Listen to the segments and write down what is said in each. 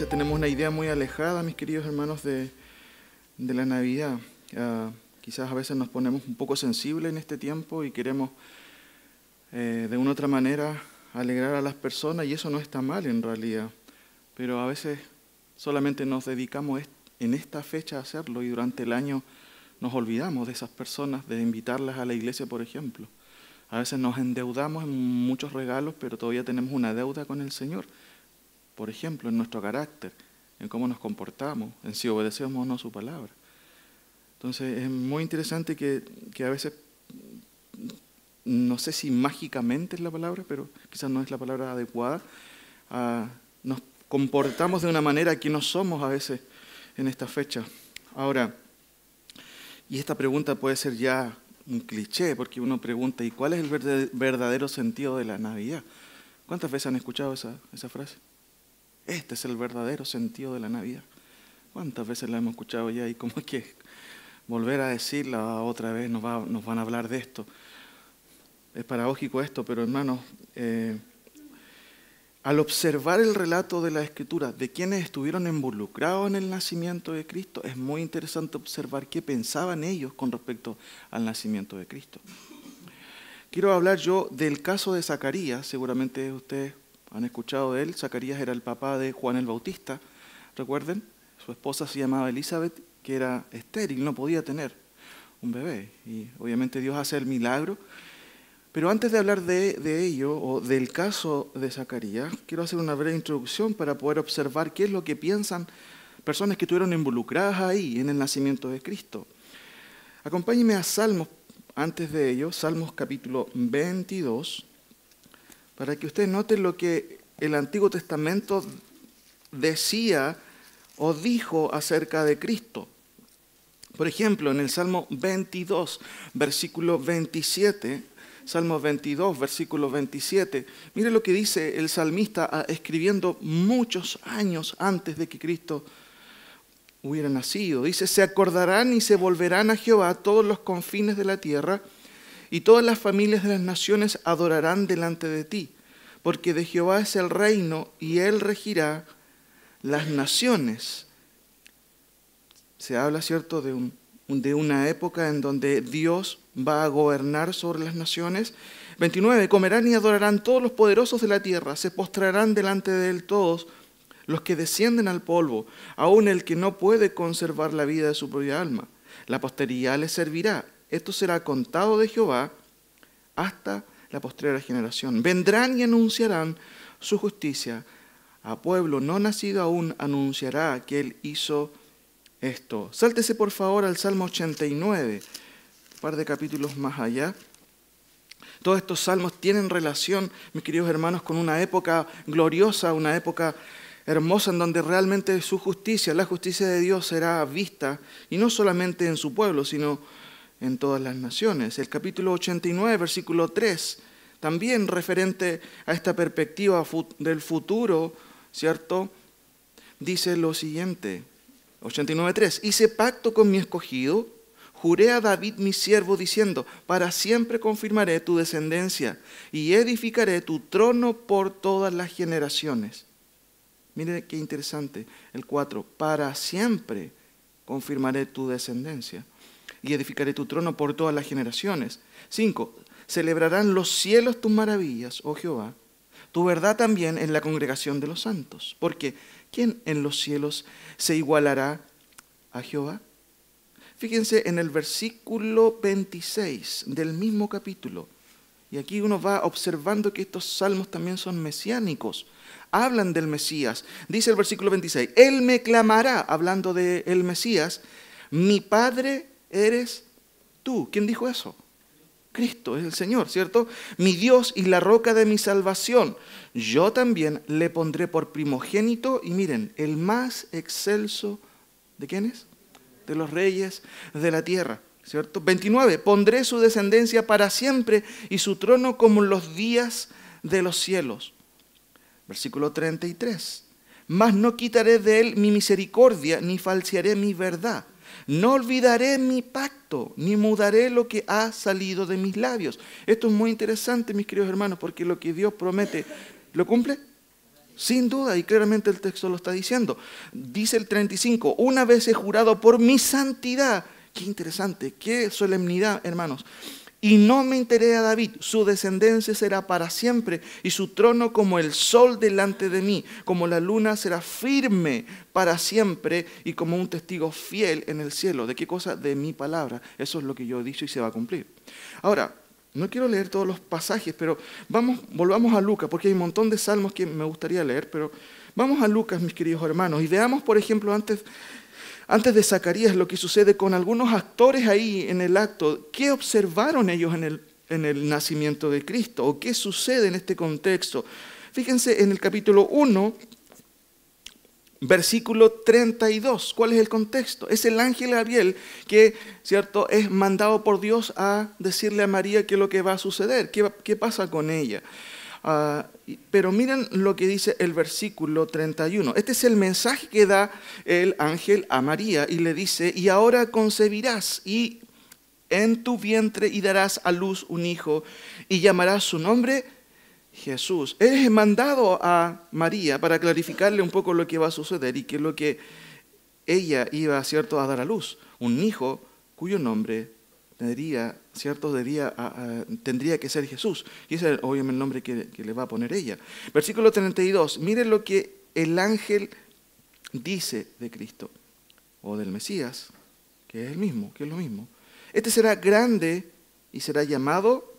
veces tenemos una idea muy alejada, mis queridos hermanos, de la Navidad. Quizás a veces nos ponemos un poco sensibles en este tiempo y queremos de una u otra manera alegrar a las personas, y eso no está mal en realidad, pero a veces solamente nos dedicamos en esta fecha a hacerlo y durante el año nos olvidamos de esas personas, de invitarlas a la iglesia, por ejemplo. A veces nos endeudamos en muchos regalos, pero todavía tenemos una deuda con el Señor. Por ejemplo, en nuestro carácter, en cómo nos comportamos, en si obedecemos o no su palabra. Entonces es muy interesante que a veces, no sé si mágicamente es la palabra, pero quizás no es la palabra adecuada, nos comportamos de una manera que no somos a veces en esta fecha. Ahora, y esta pregunta puede ser ya un cliché, porque uno pregunta, ¿y cuál es el verdadero sentido de la Navidad? ¿Cuántas veces han escuchado esa frase? Este es el verdadero sentido de la Navidad. ¿Cuántas veces la hemos escuchado ya? Y cómo es que volver a decirla otra vez nos van a hablar de esto. Es paradójico esto, pero hermanos, al observar el relato de la Escritura de quienes estuvieron involucrados en el nacimiento de Cristo, es muy interesante observar qué pensaban ellos con respecto al nacimiento de Cristo. Quiero hablar yo del caso de Zacarías. Seguramente ustedes han escuchado de él. Zacarías era el papá de Juan el Bautista. ¿Recuerden? Su esposa se llamaba Elizabeth, que era estéril, no podía tener un bebé. Y obviamente Dios hace el milagro. Pero antes de hablar de ello, o del caso de Zacarías, quiero hacer una breve introducción para poder observar qué es lo que piensan personas que estuvieron involucradas ahí en el nacimiento de Cristo. Acompáñenme a Salmos, antes de ello, Salmos capítulo 22, para que ustedes noten lo que el Antiguo Testamento decía o dijo acerca de Cristo. Por ejemplo, en el Salmo 22, versículo 27, Salmo 22, versículo 27. Mire lo que dice el salmista escribiendo muchos años antes de que Cristo hubiera nacido. Dice, se acordarán y se volverán a Jehová todos los confines de la tierra, y todas las familias de las naciones adorarán delante de ti, porque de Jehová es el reino y él regirá las naciones. Se habla, ¿cierto?, de una época en donde Dios va a gobernar sobre las naciones. 29, comerán y adorarán todos los poderosos de la tierra, se postrarán delante de él todos los que descienden al polvo, aun el que no puede conservar la vida de su propia alma. La posteridad le servirá. Esto será contado de Jehová hasta la postrera generación. Vendrán y anunciarán su justicia. A pueblo no nacido aún anunciará que él hizo esto. Sáltese por favor al Salmo 89, un par de capítulos más allá. Todos estos salmos tienen relación, mis queridos hermanos, con una época gloriosa, una época hermosa en donde realmente su justicia, la justicia de Dios será vista, y no solamente en su pueblo, sino en todas las naciones. El capítulo 89, versículo 3, también referente a esta perspectiva del futuro, ¿cierto? Dice lo siguiente, 89.3, hice pacto con mi escogido, juré a David mi siervo diciendo, para siempre confirmaré tu descendencia y edificaré tu trono por todas las generaciones. Mire qué interesante, el 4, para siempre confirmaré tu descendencia y edificaré tu trono por todas las generaciones. 5, celebrarán los cielos tus maravillas, oh Jehová, tu verdad también en la congregación de los santos, porque ¿quién en los cielos se igualará a Jehová? Fíjense en el versículo 26 del mismo capítulo. Y aquí uno va observando que estos salmos también son mesiánicos. Hablan del Mesías. Dice el versículo 26, Él me clamará, hablando del Mesías, mi Padre eres tú. ¿Quién dijo eso? Cristo es el Señor, ¿cierto? Mi Dios y la roca de mi salvación. Yo también le pondré por primogénito, y miren, el más excelso, ¿de quién es? De los reyes de la tierra, ¿cierto? 29, pondré su descendencia para siempre y su trono como los días de los cielos. Versículo 33, mas no quitaré de él mi misericordia, ni falsearé mi verdad. No olvidaré mi pacto, ni mudaré lo que ha salido de mis labios. Esto es muy interesante, mis queridos hermanos, porque lo que Dios promete, ¿lo cumple? Sin duda, y claramente el texto lo está diciendo. Dice el 35, una vez he jurado por mi santidad. Qué interesante, qué solemnidad, hermanos. Y no me enteré a David, su descendencia será para siempre, y su trono como el sol delante de mí, como la luna será firme para siempre, y como un testigo fiel en el cielo. ¿De qué cosa? De mi palabra. Eso es lo que yo he dicho y se va a cumplir. Ahora, no quiero leer todos los pasajes, pero volvamos a Lucas, porque hay un montón de salmos que me gustaría leer, pero vamos a Lucas, mis queridos hermanos, y veamos, por ejemplo, antes de Zacarías, lo que sucede con algunos actores ahí en el acto. ¿Qué observaron ellos en el nacimiento de Cristo? ¿O qué sucede en este contexto? Fíjense en el capítulo 1, versículo 32. ¿Cuál es el contexto? Es el ángel Gabriel que, ¿cierto?, es mandado por Dios a decirle a María qué es lo que va a suceder, qué pasa con ella. Pero miren lo que dice el versículo 31. Este es el mensaje que da el ángel a María y le dice, y ahora concebirás y en tu vientre y darás a luz un hijo y llamarás su nombre Jesús. Él es mandado a María para clarificarle un poco lo que va a suceder y qué es lo que ella iba, ¿cierto?, a dar a luz. Un hijo cuyo nombre tendría que ser Jesús. Y ese es obviamente el nombre que le va a poner ella. Versículo 32. Miren lo que el ángel dice de Cristo o del Mesías, que es lo mismo. Este será grande y será llamado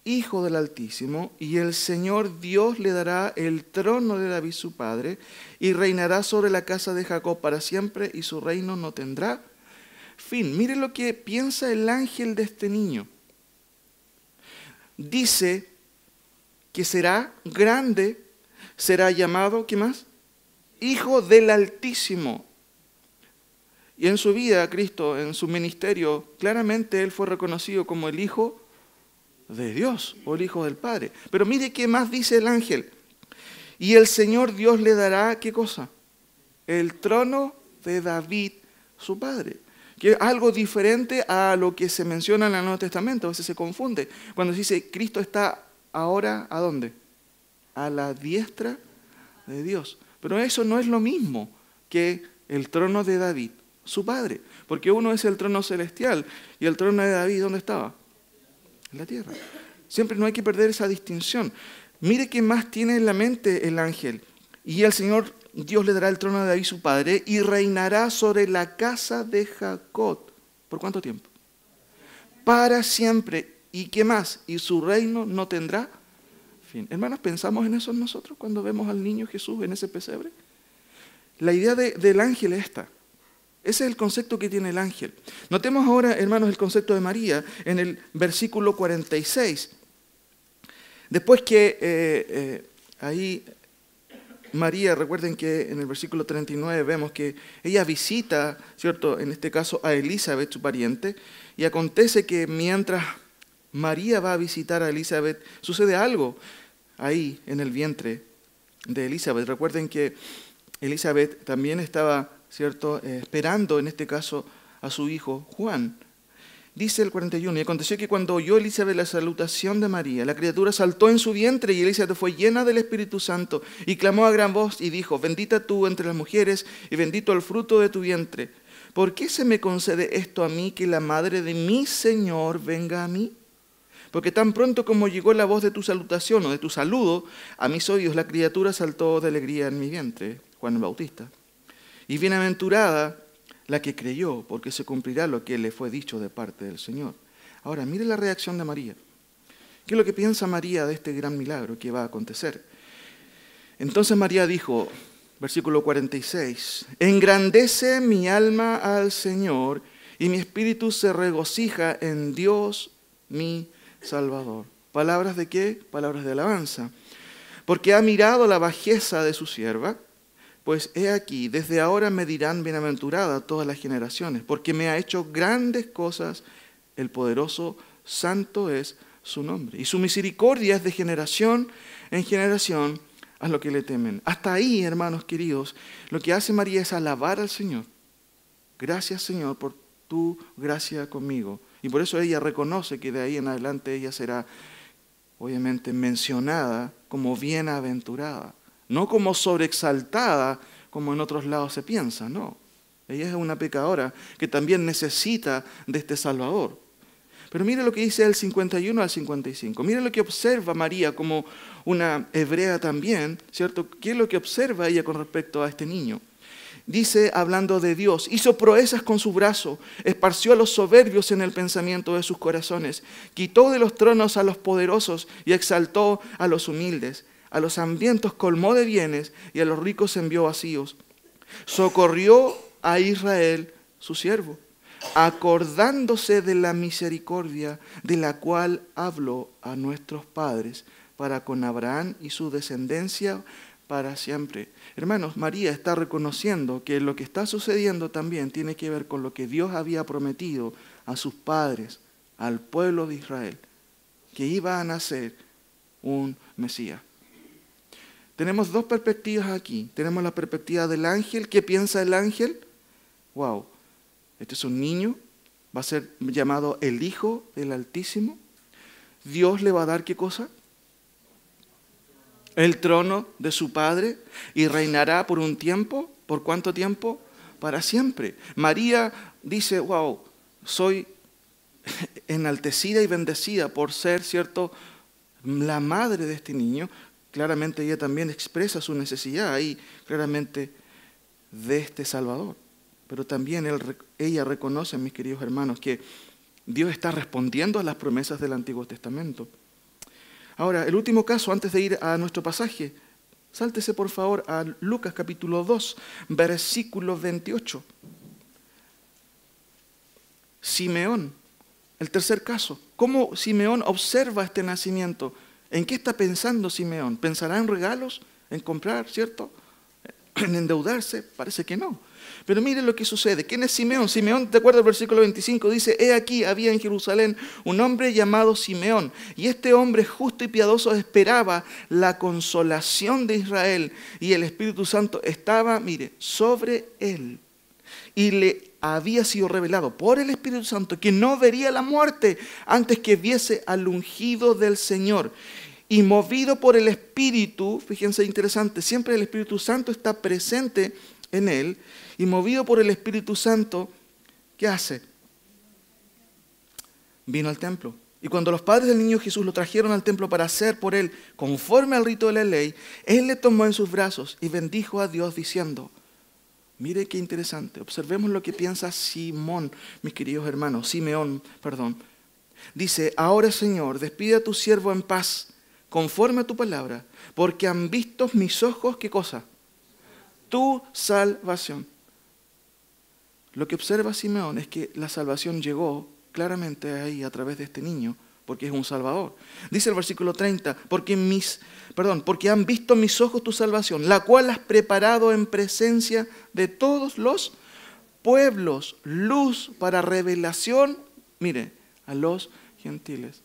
Hijo del Altísimo, y el Señor Dios le dará el trono de David su padre, y reinará sobre la casa de Jacob para siempre, y su reino no tendrá fin. Mire lo que piensa el ángel de este niño. Dice que será grande, será llamado, ¿qué más? Hijo del Altísimo. Y en su vida, Cristo, en su ministerio, claramente Él fue reconocido como el Hijo de Dios o el Hijo del Padre. Pero mire qué más dice el ángel. Y el Señor Dios le dará, ¿qué cosa? El trono de David, su padre. Que es algo diferente a lo que se menciona en el Nuevo Testamento. A veces se confunde. Cuando se dice Cristo está ahora, ¿a dónde? A la diestra de Dios. Pero eso no es lo mismo que el trono de David, su padre. Porque uno es el trono celestial y el trono de David, ¿dónde estaba? En la tierra. Siempre no hay que perder esa distinción. Mire qué más tiene en la mente el ángel. Y el Señor Dios le dará el trono de David su padre y reinará sobre la casa de Jacob. ¿Por cuánto tiempo? Para siempre. ¿Y qué más? Y su reino no tendrá fin. Hermanos, ¿pensamos en eso nosotros cuando vemos al niño Jesús en ese pesebre? La idea del ángel es esta. Ese es el concepto que tiene el ángel. Notemos ahora, hermanos, el concepto de María en el versículo 46. Después que ahí María, recuerden que en el versículo 39 vemos que ella visita, ¿cierto?, en este caso a Elizabeth, su pariente, y acontece que mientras María va a visitar a Elizabeth, sucede algo ahí en el vientre de Elizabeth. Recuerden que Elizabeth también estaba, ¿cierto?, esperando en este caso a su hijo Juan. Dice el 41, y aconteció que cuando oyó Elizabeth la salutación de María, la criatura saltó en su vientre y Elizabeth fue llena del Espíritu Santo y clamó a gran voz y dijo, bendita tú entre las mujeres y bendito el fruto de tu vientre. ¿Por qué se me concede esto a mí, que la madre de mi Señor venga a mí? Porque tan pronto como llegó la voz de tu salutación o de tu saludo, a mis oídos la criatura saltó de alegría en mi vientre. Juan el Bautista. Y bienaventurada la que creyó, porque se cumplirá lo que le fue dicho de parte del Señor. Ahora, mire la reacción de María. ¿Qué es lo que piensa María de este gran milagro que va a acontecer? Entonces María dijo, versículo 46, engrandece mi alma al Señor y mi espíritu se regocija en Dios mi Salvador. ¿Palabras de qué? Palabras de alabanza. Porque ha mirado la bajeza de su sierva. Pues he aquí, desde ahora me dirán bienaventurada todas las generaciones, porque me ha hecho grandes cosas, el poderoso, santo es su nombre. Y su misericordia es de generación en generación a los que le temen. Hasta ahí, hermanos queridos, lo que hace María es alabar al Señor. Gracias, Señor, por tu gracia conmigo. Y por eso ella reconoce que de ahí en adelante ella será, obviamente, mencionada como bienaventurada. no como sobreexaltada, como en otros lados se piensa, no. Ella es una pecadora que también necesita de este Salvador. Pero mire lo que dice del 51 al 55. Mire lo que observa María como una hebrea también, ¿cierto? ¿Qué es lo que observa ella con respecto a este niño? Dice, hablando de Dios, hizo proezas con su brazo, esparció a los soberbios en el pensamiento de sus corazones, quitó de los tronos a los poderosos y exaltó a los humildes. A los hambrientos colmó de bienes y a los ricos envió vacíos. Socorrió a Israel, su siervo, acordándose de la misericordia de la cual habló a nuestros padres, para con Abraham y su descendencia para siempre. Hermanos, María está reconociendo que lo que está sucediendo también tiene que ver con lo que Dios había prometido a sus padres, al pueblo de Israel, que iba a nacer un Mesías. Tenemos dos perspectivas aquí. Tenemos la perspectiva del ángel. ¿Qué piensa el ángel? Wow, este es un niño, va a ser llamado el Hijo del Altísimo. Dios le va a dar ¿qué cosa? El trono de su padre y reinará por un tiempo. ¿Por cuánto tiempo? Para siempre. María dice, wow, soy enaltecida y bendecida por ser, ¿cierto?, la madre de este niño. Claramente ella también expresa su necesidad ahí, claramente, de este Salvador. Pero también ella reconoce, mis queridos hermanos, que Dios está respondiendo a las promesas del Antiguo Testamento. Ahora, el último caso, antes de ir a nuestro pasaje, sáltese por favor a Lucas capítulo 2, versículo 28. Simeón, el tercer caso. ¿Cómo Simeón observa este nacimiento? ¿En qué está pensando Simeón? ¿Pensará en regalos? ¿En comprar, cierto? ¿En endeudarse? Parece que no. Pero mire lo que sucede. ¿Quién es Simeón? Simeón, de acuerdo al versículo 25, dice, he aquí, había en Jerusalén un hombre llamado Simeón, y este hombre justo y piadoso esperaba la consolación de Israel, y el Espíritu Santo estaba, mire, sobre él. Y le había sido revelado por el Espíritu Santo que no vería la muerte antes que viese al ungido del Señor. Y movido por el Espíritu, fíjense interesante, siempre el Espíritu Santo está presente en él, y movido por el Espíritu Santo, ¿qué hace? Vino al templo. Y cuando los padres del niño Jesús lo trajeron al templo para hacer por él conforme al rito de la ley, él le tomó en sus brazos y bendijo a Dios diciendo, mire qué interesante, observemos lo que piensa Simeón, mis queridos hermanos, Simeón, perdón. Dice, ahora Señor, despide a tu siervo en paz, conforme a tu palabra, porque han visto mis ojos, ¿qué cosa? Tu salvación. Lo que observa Simeón es que la salvación llegó claramente ahí a través de este niño, porque es un salvador. Dice el versículo 30, porque han visto mis ojos tu salvación, la cual has preparado en presencia de todos los pueblos, luz para revelación, mire, a los gentiles.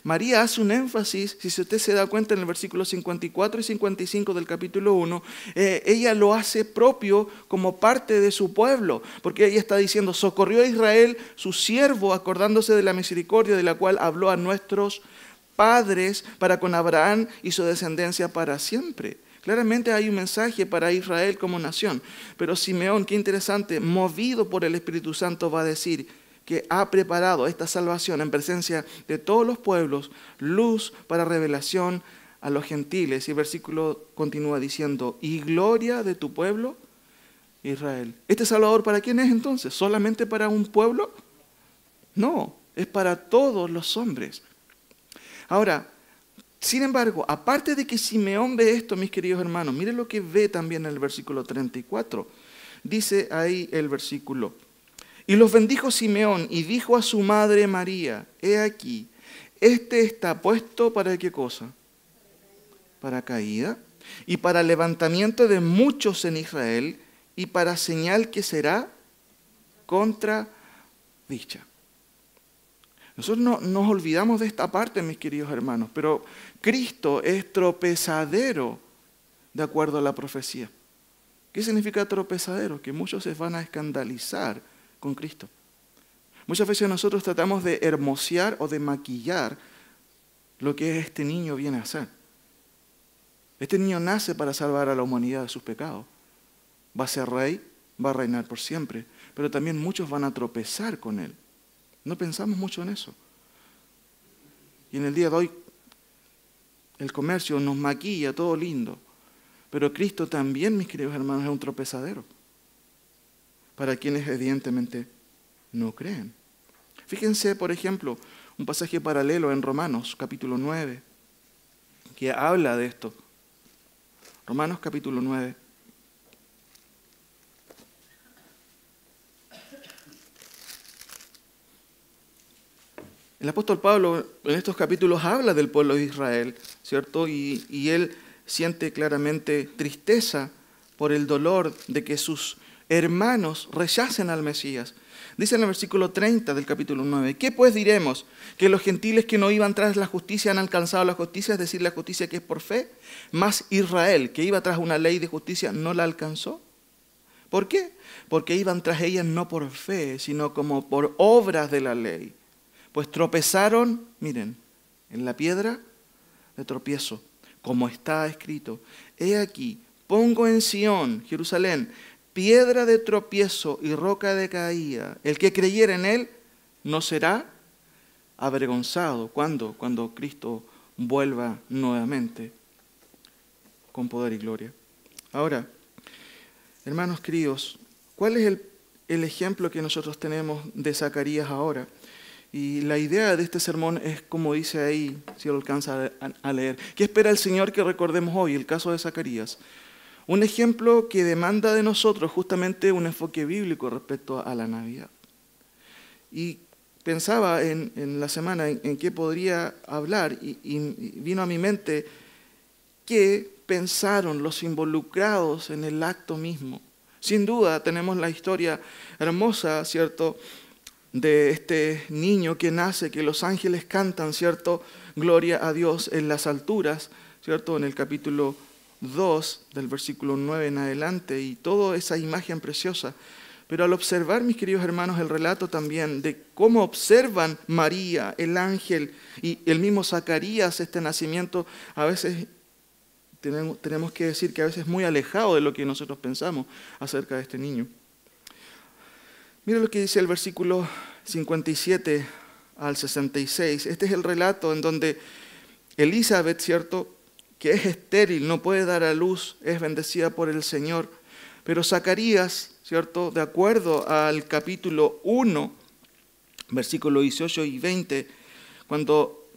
María hace un énfasis, si usted se da cuenta en el versículo 54 y 55 del capítulo 1, ella lo hace propio como parte de su pueblo, porque ella está diciendo, socorrió a Israel, su siervo, acordándose de la misericordia de la cual habló a nuestros padres para con Abraham y su descendencia para siempre. Claramente hay un mensaje para Israel como nación, pero Simeón, qué interesante, movido por el Espíritu Santo va a decir, que ha preparado esta salvación en presencia de todos los pueblos, luz para revelación a los gentiles. Y el versículo continúa diciendo, y gloria de tu pueblo, Israel. ¿Este Salvador para quién es entonces? ¿Solamente para un pueblo? No, es para todos los hombres. Ahora, sin embargo, aparte de que Simeón ve esto, mis queridos hermanos, miren lo que ve también en el versículo 34. Dice ahí el versículo, y los bendijo Simeón y dijo a su madre María, he aquí, este está puesto para ¿qué cosa? Para caída y para levantamiento de muchos en Israel y para señal que será contra dicha. Nosotros no nos olvidamos de esta parte, mis queridos hermanos, pero Cristo es tropezadero de acuerdo a la profecía. ¿Qué significa tropezadero? Que muchos se van a escandalizar con Cristo. Muchas veces nosotros tratamos de hermosear o de maquillar lo que este niño viene a hacer. Este niño nace para salvar a la humanidad de sus pecados. Va a ser rey, va a reinar por siempre, pero también muchos van a tropezar con él. No pensamos mucho en eso. Y en el día de hoy el comercio nos maquilla, todo lindo. Pero Cristo también, mis queridos hermanos, es un tropezadero para quienes evidentemente no creen. Fíjense, por ejemplo, un pasaje paralelo en Romanos, capítulo 9, que habla de esto. Romanos, capítulo 9. El apóstol Pablo en estos capítulos habla del pueblo de Israel, ¿cierto? Y él siente claramente tristeza por el dolor de que sus hermanos rechacen al Mesías. Dice en el versículo 30 del capítulo 9, ¿qué pues diremos? ¿Que los gentiles que no iban tras la justicia han alcanzado la justicia, es decir, la justicia que es por fe? Mas Israel, que iba tras una ley de justicia, no la alcanzó. ¿Por qué? Porque iban tras ella no por fe, sino como por obras de la ley. Pues tropezaron, miren, en la piedra de tropiezo, como está escrito. He aquí, pongo en Sión, Jerusalén, piedra de tropiezo y roca de caída. El que creyera en él no será avergonzado. ¿Cuándo? Cuando Cristo vuelva nuevamente con poder y gloria. Ahora, hermanos queridos, ¿cuál es el ejemplo que nosotros tenemos de Zacarías ahora? Y la idea de este sermón es como dice ahí, si lo alcanza a leer. ¿Qué espera el Señor que recordemos hoy? El caso de Zacarías. Un ejemplo que demanda de nosotros justamente un enfoque bíblico respecto a la Navidad. Y pensaba en la semana en qué podría hablar y vino a mi mente qué pensaron los involucrados en el acto mismo. Sin duda tenemos la historia hermosa, ¿cierto?, de este niño que nace, que los ángeles cantan, ¿cierto?, gloria a Dios en las alturas, ¿cierto?, en el capítulo 2, del versículo 9 en adelante, y toda esa imagen preciosa. Pero al observar, mis queridos hermanos, el relato también de cómo observan María, el ángel y el mismo Zacarías este nacimiento, a veces tenemos que decir que a veces es muy alejado de lo que nosotros pensamos acerca de este niño. Mira lo que dice el versículo 57 al 66. Este es el relato en donde Elizabeth, ¿cierto?, que es estéril, no puede dar a luz, es bendecida por el Señor. Pero Zacarías, ¿cierto?, de acuerdo al capítulo 1, versículo 18 y 20, cuando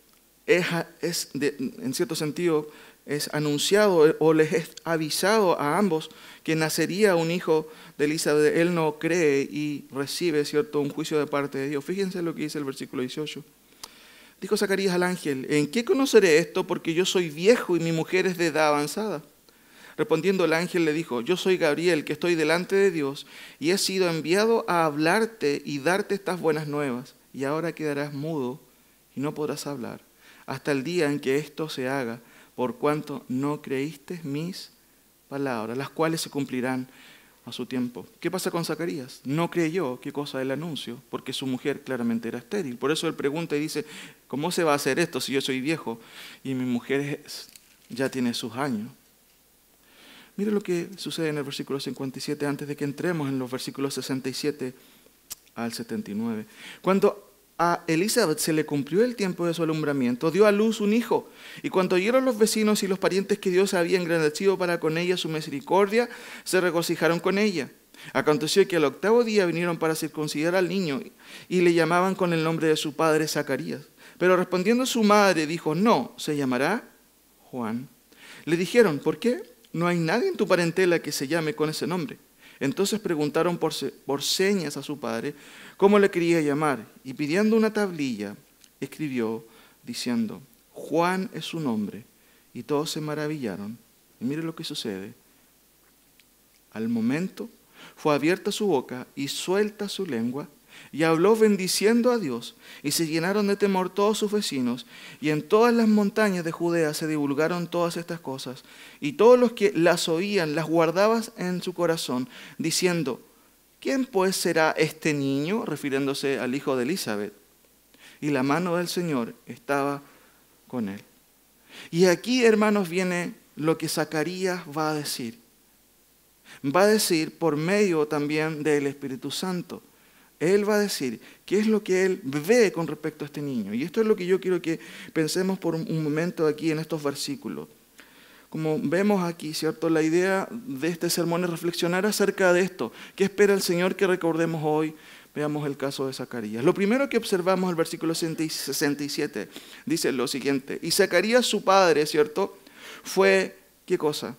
en cierto sentido es anunciado o les es avisado a ambos que nacería un hijo de Elizabeth, él no cree y recibe, ¿cierto?, un juicio de parte de Dios. Fíjense lo que dice el versículo 18. Dijo Zacarías al ángel, ¿en qué conoceré esto? Porque yo soy viejo y mi mujer es de edad avanzada. Respondiendo el ángel le dijo, yo soy Gabriel, que estoy delante de Dios, y he sido enviado a hablarte y darte estas buenas nuevas. Y ahora quedarás mudo y no podrás hablar, hasta el día en que esto se haga, por cuanto no creíste mis palabras, las cuales se cumplirán a su tiempo. ¿Qué pasa con Zacarías? No creyó, ¿qué cosa? El anuncio, porque su mujer claramente era estéril. Por eso él pregunta y dice, ¿cómo se va a hacer esto si yo soy viejo y mi mujer ya tiene sus años? Mira lo que sucede en el versículo 57 antes de que entremos en los versículos 67 al 79. Cuando a Elizabeth se le cumplió el tiempo de su alumbramiento, dio a luz un hijo. Y cuando oyeron los vecinos y los parientes que Dios había engrandecido para con ella su misericordia, se regocijaron con ella. Aconteció que al 8º día vinieron para circuncidar al niño y le llamaban con el nombre de su padre Zacarías. Pero respondiendo su madre dijo, no, se llamará Juan. Le dijeron, ¿por qué? No hay nadie en tu parentela que se llame con ese nombre. Entonces preguntaron por señas a su padre cómo le quería llamar, y pidiendo una tablilla, escribió diciendo, Juan es su nombre, y todos se maravillaron. Y mire lo que sucede. Al momento fue abierta su boca y suelta su lengua, y habló bendiciendo a Dios, y se llenaron de temor todos sus vecinos, y en todas las montañas de Judea se divulgaron todas estas cosas, y todos los que las oían las guardaban en su corazón, diciendo, ¿quién pues será este niño? Refiriéndose al hijo de Elizabeth. Y la mano del Señor estaba con él. Y aquí, hermanos, viene lo que Zacarías va a decir. Va a decir por medio también del Espíritu Santo. Él va a decir qué es lo que él ve con respecto a este niño. Y esto es lo que yo quiero que pensemos por un momento aquí en estos versículos. Como vemos aquí, ¿cierto? La idea de este sermón es reflexionar acerca de esto. ¿Qué espera el Señor que recordemos hoy? Veamos el caso de Zacarías. Lo primero que observamos en el versículo 67 dice lo siguiente. Y Zacarías, su padre, ¿cierto? Fue, ¿qué cosa?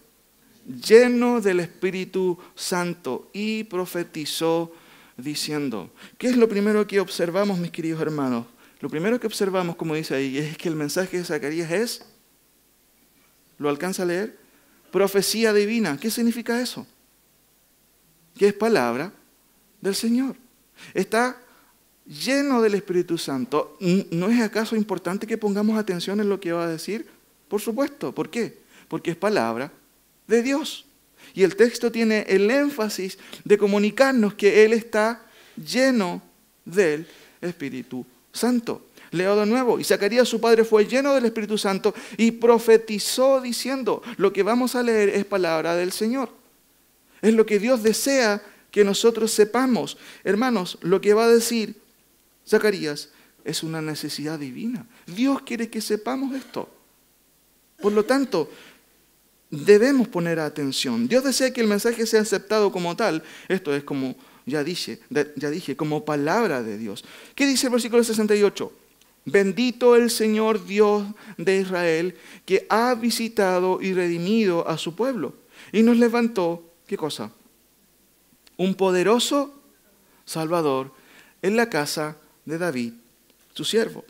Lleno del Espíritu Santo y profetizó diciendo. ¿Qué es lo primero que observamos, mis queridos hermanos? Lo primero que observamos, como dice ahí, es que el mensaje de Zacarías es, ¿lo alcanza a leer? Profecía divina. ¿Qué significa eso? Que es palabra del Señor. Está lleno del Espíritu Santo. ¿No es acaso importante que pongamos atención en lo que va a decir? Por supuesto. ¿Por qué? Porque es palabra de Dios. Y el texto tiene el énfasis de comunicarnos que Él está lleno del Espíritu Santo. Leo de nuevo. Y Zacarías, su padre, fue lleno del Espíritu Santo y profetizó diciendo. Lo que vamos a leer es palabra del Señor. Es lo que Dios desea que nosotros sepamos. Hermanos, lo que va a decir Zacarías es una necesidad divina. Dios quiere que sepamos esto. Por lo tanto, debemos poner atención. Dios desea que el mensaje sea aceptado como tal. Esto es como, ya dije, como palabra de Dios. ¿Qué dice el versículo 68? Bendito el Señor Dios de Israel, que ha visitado y redimido a su pueblo. Y nos levantó, ¿qué cosa? Un poderoso Salvador en la casa de David, su siervo.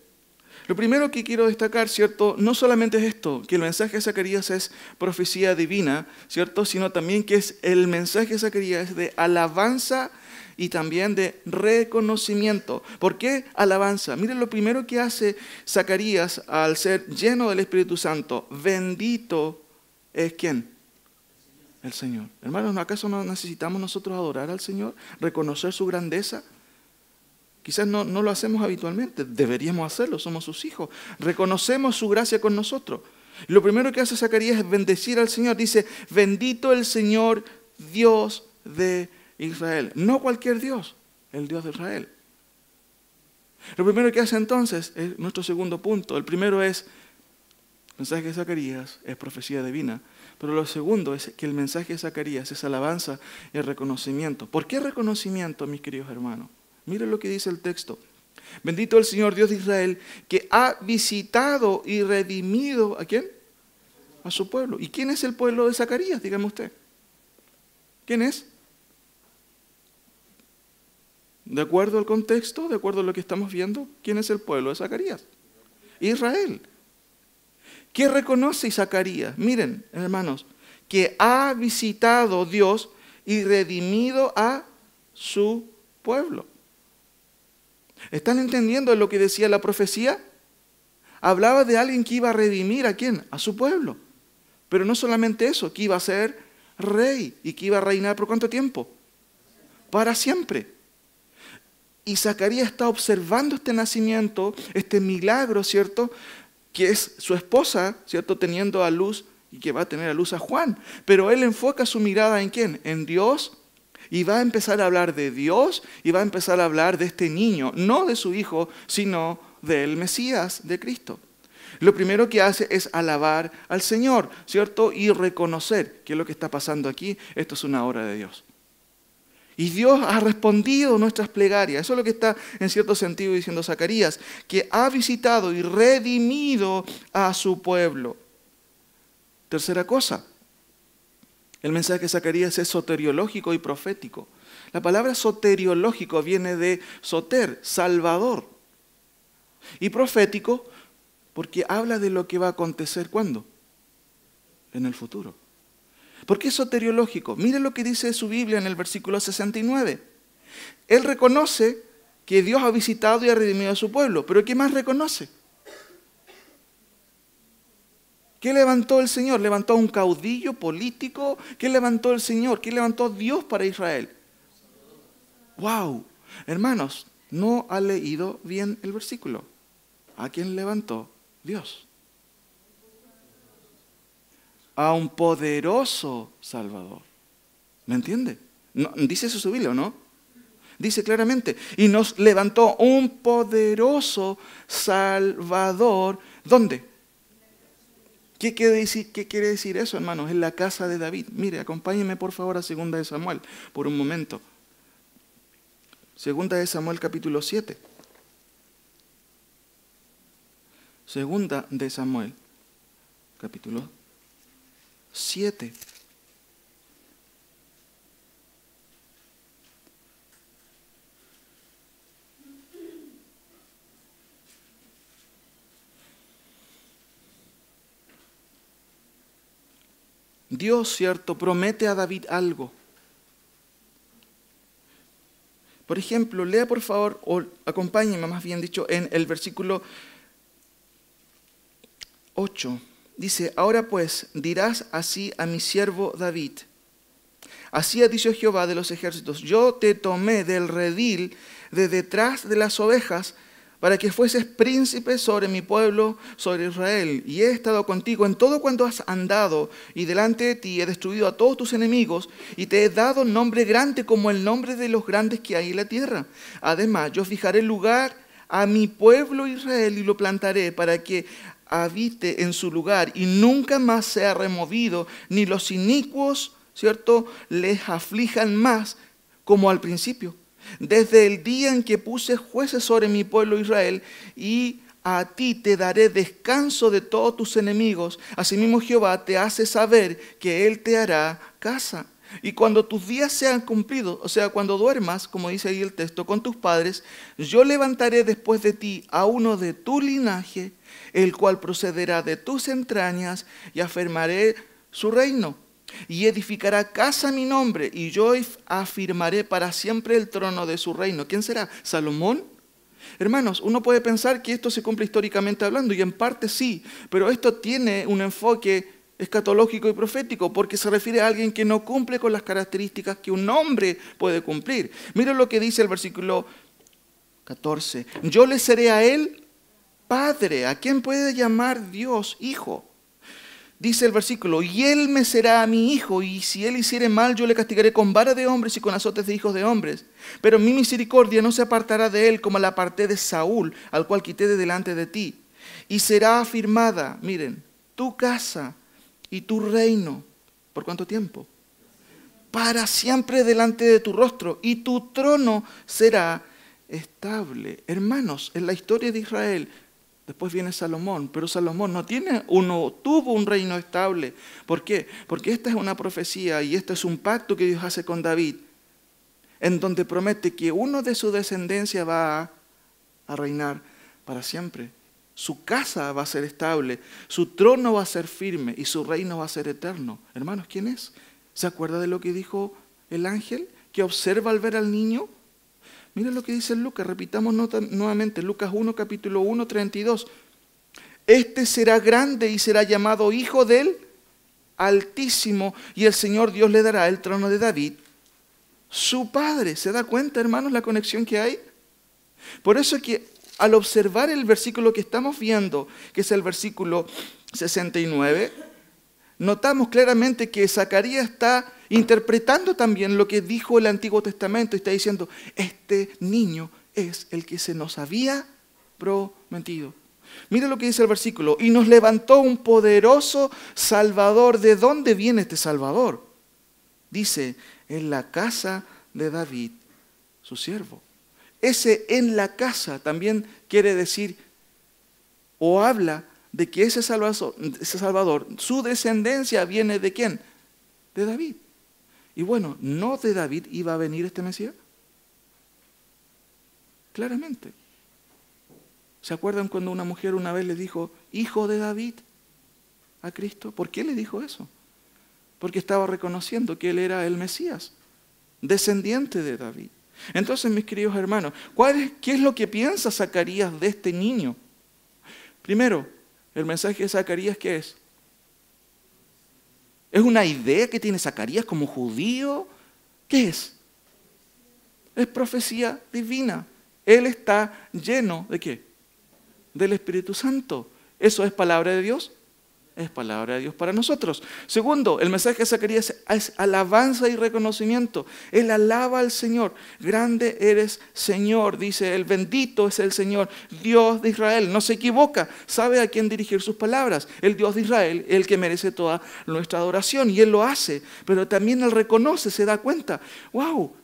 Lo primero que quiero destacar, ¿cierto? No solamente es esto, que el mensaje de Zacarías es profecía divina, ¿cierto? Sino también que es el mensaje de Zacarías es de alabanza y también de reconocimiento. ¿Por qué alabanza? Miren, lo primero que hace Zacarías al ser lleno del Espíritu Santo, bendito es ¿quién? El Señor. Hermanos, ¿acaso no necesitamos nosotros adorar al Señor? ¿Reconocer su grandeza? Quizás no lo hacemos habitualmente, deberíamos hacerlo, somos sus hijos. Reconocemos su gracia con nosotros. Y lo primero que hace Zacarías es bendecir al Señor. Dice, bendito el Señor, Dios de Israel. No cualquier Dios, el Dios de Israel. Lo primero que hace entonces es nuestro segundo punto. El primero es, el mensaje de Zacarías es profecía divina. Pero lo segundo es que el mensaje de Zacarías es alabanza y reconocimiento. ¿Por qué reconocimiento, mis queridos hermanos? Miren lo que dice el texto. Bendito el Señor Dios de Israel, que ha visitado y redimido, ¿a quién? A su pueblo. ¿Y quién es el pueblo de Zacarías? Dígame usted. ¿Quién es? De acuerdo al contexto, de acuerdo a lo que estamos viendo, ¿quién es el pueblo de Zacarías? Israel. ¿Qué reconoce Zacarías? Miren, hermanos, que ha visitado Dios y redimido a su pueblo. ¿Están entendiendo lo que decía la profecía? Hablaba de alguien que iba a redimir ¿a quién? A su pueblo. Pero no solamente eso, que iba a ser rey y que iba a reinar ¿por cuánto tiempo? Para siempre. Y Zacarías está observando este nacimiento, este milagro, ¿cierto? Que es su esposa, ¿cierto? Teniendo a luz y que va a tener a luz a Juan. Pero él enfoca su mirada ¿en quién? En Dios. Y va a empezar a hablar de Dios y va a empezar a hablar de este niño, no de su hijo, sino del Mesías, de Cristo. Lo primero que hace es alabar al Señor, ¿cierto? Y reconocer que lo que está pasando aquí, esto es una obra de Dios. Y Dios ha respondido nuestras plegarias. Eso es lo que está en cierto sentido diciendo Zacarías, que ha visitado y redimido a su pueblo. Tercera cosa. El mensaje de Zacarías es soteriológico y profético. La palabra soteriológico viene de soter, salvador. Y profético porque habla de lo que va a acontecer ¿cuándo? En el futuro. ¿Por qué soteriológico? Mire lo que dice su Biblia en el versículo 69. Él reconoce que Dios ha visitado y ha redimido a su pueblo. ¿Pero qué más reconoce? ¿Qué levantó el Señor? ¿Levantó a un caudillo político? ¿Qué levantó el Señor? ¿Qué levantó Dios para Israel? ¡Wow! Hermanos, no ha leído bien el versículo. ¿A quién levantó? Dios. a un poderoso Salvador. ¿Me entiende? No, dice eso su Biblia, ¿o no? Dice claramente, y nos levantó un poderoso Salvador. ¿Dónde? ¿Qué quiere decir eso, hermanos? En la casa de David. Mire, acompáñenme por favor a 2 de Samuel por un momento. 2 de Samuel capítulo 7. 2 de Samuel capítulo 7. Dios, cierto, promete a David algo. Por ejemplo, lea por favor, o acompáñeme más bien dicho, en el versículo 8. Dice, ahora pues dirás así a mi siervo David. Así ha dicho Jehová de los ejércitos, yo te tomé del redil de detrás de las ovejas para que fueses príncipe sobre mi pueblo, sobre Israel. Y he estado contigo en todo cuanto has andado, y delante de ti he destruido a todos tus enemigos, y te he dado nombre grande como el nombre de los grandes que hay en la tierra. Además, yo fijaré lugar a mi pueblo Israel y lo plantaré para que habite en su lugar y nunca más sea removido, ni los inicuos, ¿cierto?, les aflijan más como al principio. Desde el día en que puse jueces sobre mi pueblo Israel, y a ti te daré descanso de todos tus enemigos. Asimismo Jehová te hace saber que Él te hará casa. Y cuando tus días sean cumplidos, o sea, cuando duermas, como dice ahí el texto, con tus padres, yo levantaré después de ti a uno de tu linaje, el cual procederá de tus entrañas, y afirmaré su reino. Y edificará casa a mi nombre, y yo afirmaré para siempre el trono de su reino. ¿Quién será? ¿Salomón? Hermanos, uno puede pensar que esto se cumple históricamente hablando, y en parte sí, pero esto tiene un enfoque escatológico y profético, porque se refiere a alguien que no cumple con las características que un hombre puede cumplir. Mira lo que dice el versículo 14. Yo le seré a él padre. ¿A quién puede llamar Dios hijo? Dice el versículo, y él me será a mi hijo, y si él hiciere mal, yo le castigaré con vara de hombres y con azotes de hijos de hombres. Pero mi misericordia no se apartará de él como la aparté de Saúl, al cual quité de delante de ti. Y será afirmada, miren, tu casa y tu reino. ¿Por cuánto tiempo? Para siempre delante de tu rostro, y tu trono será estable. Hermanos, en la historia de Israel, después viene Salomón, pero Salomón no tuvo un reino estable. ¿Por qué? Porque esta es una profecía y este es un pacto que Dios hace con David, en donde promete que uno de su descendencia va a reinar para siempre. Su casa va a ser estable, su trono va a ser firme y su reino va a ser eterno. Hermanos, ¿quién es? ¿Se acuerda de lo que dijo el ángel que observa al ver al niño? Mira lo que dice Lucas, repitamos nuevamente, Lucas 1, capítulo 1, 32. Este será grande y será llamado Hijo del Altísimo, y el Señor Dios le dará el trono de David, su padre. ¿Se da cuenta, hermanos, la conexión que hay? Por eso es que al observar el versículo que estamos viendo, que es el versículo 69, notamos claramente que Zacarías está interpretando también lo que dijo el Antiguo Testamento y está diciendo, este niño es el que se nos había prometido. Mira lo que dice el versículo, y nos levantó un poderoso Salvador. ¿De dónde viene este Salvador? Dice, en la casa de David, su siervo. Ese en la casa también quiere decir o habla de que ese Salvador, su descendencia viene ¿de quién? De David. Y bueno, ¿no de David iba a venir este Mesías? Claramente. ¿Se acuerdan cuando una mujer una vez le dijo, hijo de David, a Cristo? ¿Por qué le dijo eso? Porque estaba reconociendo que él era el Mesías, descendiente de David. Entonces, mis queridos hermanos, ¿qué es lo que piensa Zacarías de este niño? Primero, el mensaje de Zacarías, ¿qué es? ¿Es una idea que tiene Zacarías como judío? ¿Qué es? Es profecía divina. Él está lleno ¿de qué? Del Espíritu Santo. ¿Eso es palabra de Dios? es palabra de Dios para nosotros. Segundo, el mensaje de Zacarías es alabanza y reconocimiento. Él alaba al Señor. Grande eres, Señor, dice él. Bendito es el Señor, Dios de Israel. No se equivoca, sabe a quién dirigir sus palabras. El Dios de Israel, el que merece toda nuestra adoración. Y él lo hace, pero también él reconoce, se da cuenta. ¡Wow!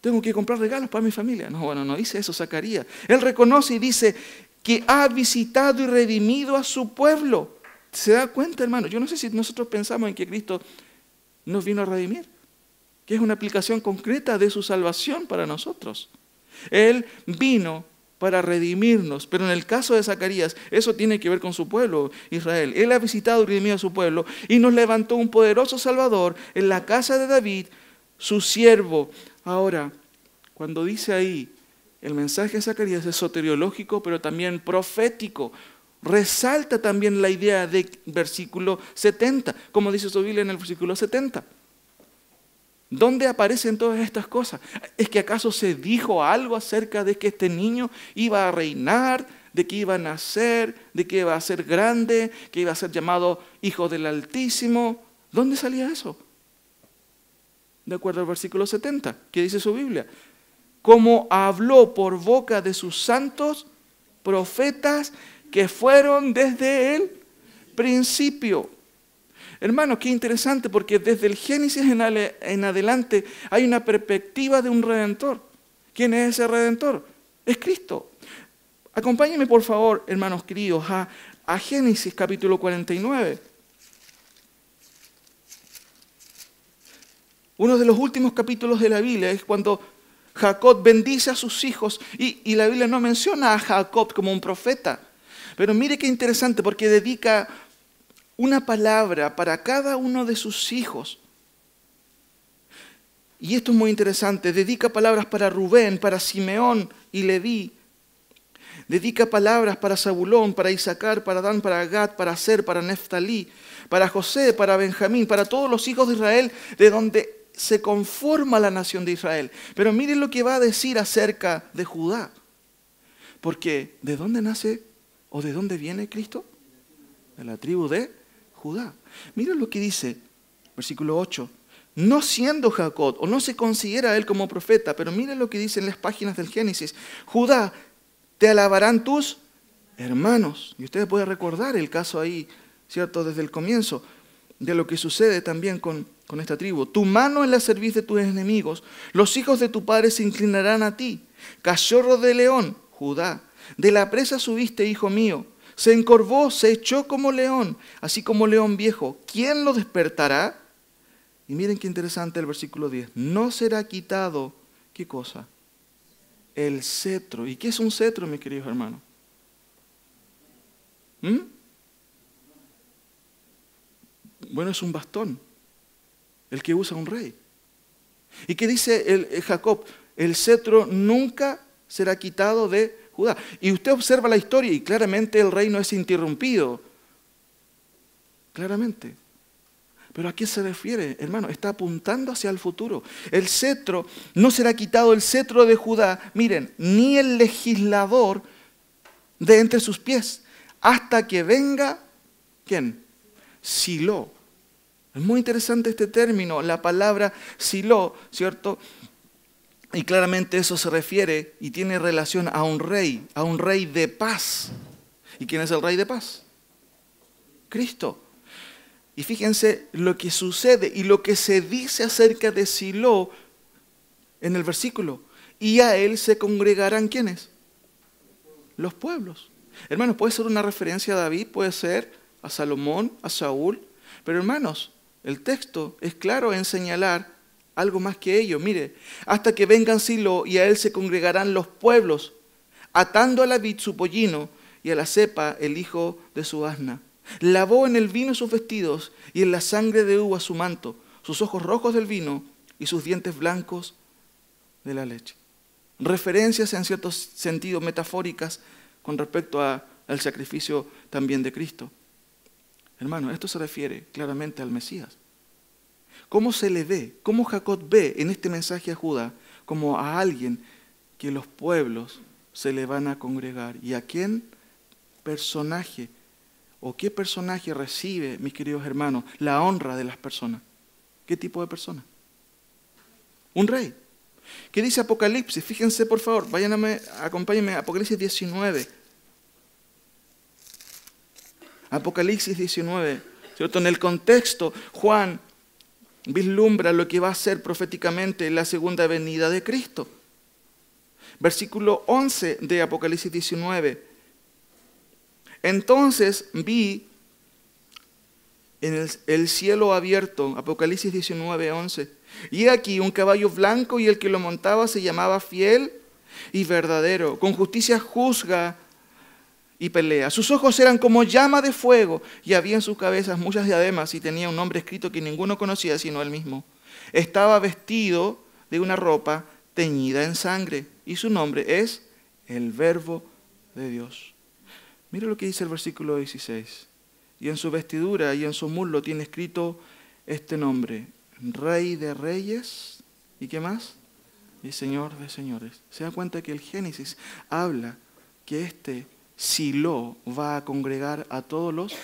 Tengo que comprar regalos para mi familia. No, bueno, no dice eso Zacarías. Él reconoce y dice que ha visitado y redimido a su pueblo. ¿Se da cuenta, hermano? Yo no sé si nosotros pensamos en que Cristo nos vino a redimir, que es una aplicación concreta de su salvación para nosotros. Él vino para redimirnos, pero en el caso de Zacarías, eso tiene que ver con su pueblo, Israel. Él ha visitado y redimido a su pueblo y nos levantó un poderoso Salvador en la casa de David, su siervo. Ahora, cuando dice ahí, el mensaje de Zacarías es soteriológico, pero también profético. Resalta también la idea del versículo 70, como dice su Biblia en el versículo 70. ¿Dónde aparecen todas estas cosas? ¿Es que acaso se dijo algo acerca de que este niño iba a reinar, de que iba a nacer, de que iba a ser grande, que iba a ser llamado Hijo del Altísimo? ¿Dónde salía eso? De acuerdo al versículo 70, ¿qué dice su Biblia? Como habló por boca de sus santos profetas que fueron desde el principio. Hermanos, qué interesante, porque desde el Génesis en adelante hay una perspectiva de un Redentor. ¿Quién es ese Redentor? Es Cristo. Acompáñenme, por favor, hermanos queridos, a Génesis capítulo 49. Uno de los últimos capítulos de la Biblia es cuando Jacob bendice a sus hijos y la Biblia no menciona a Jacob como un profeta. Pero mire qué interesante, porque dedica una palabra para cada uno de sus hijos. Y esto es muy interesante. Dedica palabras para Rubén, para Simeón y Leví. Dedica palabras para Zabulón, para Isaacar, para Dan, para Gad, para Aser, para Neftalí, para José, para Benjamín, para todos los hijos de Israel, de donde se conforma la nación de Israel. Pero miren lo que va a decir acerca de Judá. Porque ¿de dónde nace o de dónde viene Cristo? De la tribu de Judá. Miren lo que dice, versículo 8. No siendo Jacob, o no se considera a él como profeta, pero miren lo que dice en las páginas del Génesis. Judá, te alabarán tus hermanos. Y ustedes pueden recordar el caso ahí, ¿cierto? Desde el comienzo, de lo que sucede también con esta tribu. Tu mano en la cerviz de tus enemigos, los hijos de tu padre se inclinarán a ti. Cachorro de león, Judá, de la presa subiste, hijo mío. Se encorvó, se echó como león, así como león viejo. ¿Quién lo despertará? Y miren qué interesante el versículo 10. No será quitado, ¿qué cosa? El cetro. ¿Y qué es un cetro, mis queridos hermanos? Bueno, es un bastón, el que usa un rey. ¿Y qué dice Jacob? El cetro nunca será quitado de Judá. Y usted observa la historia y claramente el reino es interrumpido. Claramente. ¿Pero a qué se refiere, hermano? Está apuntando hacia el futuro. El cetro, no será quitado el cetro de Judá, miren, ni el legislador de entre sus pies, hasta que venga, ¿quién? Silo. Es muy interesante este término, la palabra Silo, ¿cierto? Y claramente eso se refiere y tiene relación a un rey de paz. ¿Y quién es el rey de paz? Cristo. Y fíjense lo que sucede y lo que se dice acerca de Silo en el versículo. Y a él se congregarán, ¿quiénes? Los pueblos. Hermanos, puede ser una referencia a David, puede ser a Salomón, a Saúl. Pero hermanos, el texto es claro en señalar algo más que ello. Mire, hasta que vengan Silo y a él se congregarán los pueblos, atando a la vid su pollino y a la cepa el hijo de su asna. Lavó en el vino sus vestidos y en la sangre de uva su manto, sus ojos rojos del vino y sus dientes blancos de la leche. Referencias en cierto sentido metafóricas con respecto al sacrificio también de Cristo. Hermano, esto se refiere claramente al Mesías. ¿Cómo se le ve? ¿Cómo Jacob ve en este mensaje a Judá como a alguien que los pueblos se le van a congregar? ¿Y a quién? Personaje ¿O qué personaje recibe, mis queridos hermanos, la honra de las personas? ¿Qué tipo de persona? Un rey. ¿Qué dice Apocalipsis? Fíjense, por favor, acompáñenme a Apocalipsis 19. Apocalipsis 19, ¿cierto? En el contexto, Juan vislumbra lo que va a ser proféticamente la segunda venida de Cristo. Versículo 11 de Apocalipsis 19. Entonces vi en el cielo abierto, Apocalipsis 19, 11. Y he aquí un caballo blanco, y el que lo montaba se llamaba Fiel y Verdadero. Con justicia juzga y pelea. Sus ojos eran como llama de fuego, y había en sus cabezas muchas diademas, y tenía un nombre escrito que ninguno conocía sino él mismo. Estaba vestido de una ropa teñida en sangre, y su nombre es el Verbo de Dios. Mira lo que dice el versículo 16. Y en su vestidura y en su muslo tiene escrito este nombre: Rey de Reyes, ¿y qué más? Y Señor de Señores. Se da cuenta que el Génesis habla que este Silo va a congregar a todos los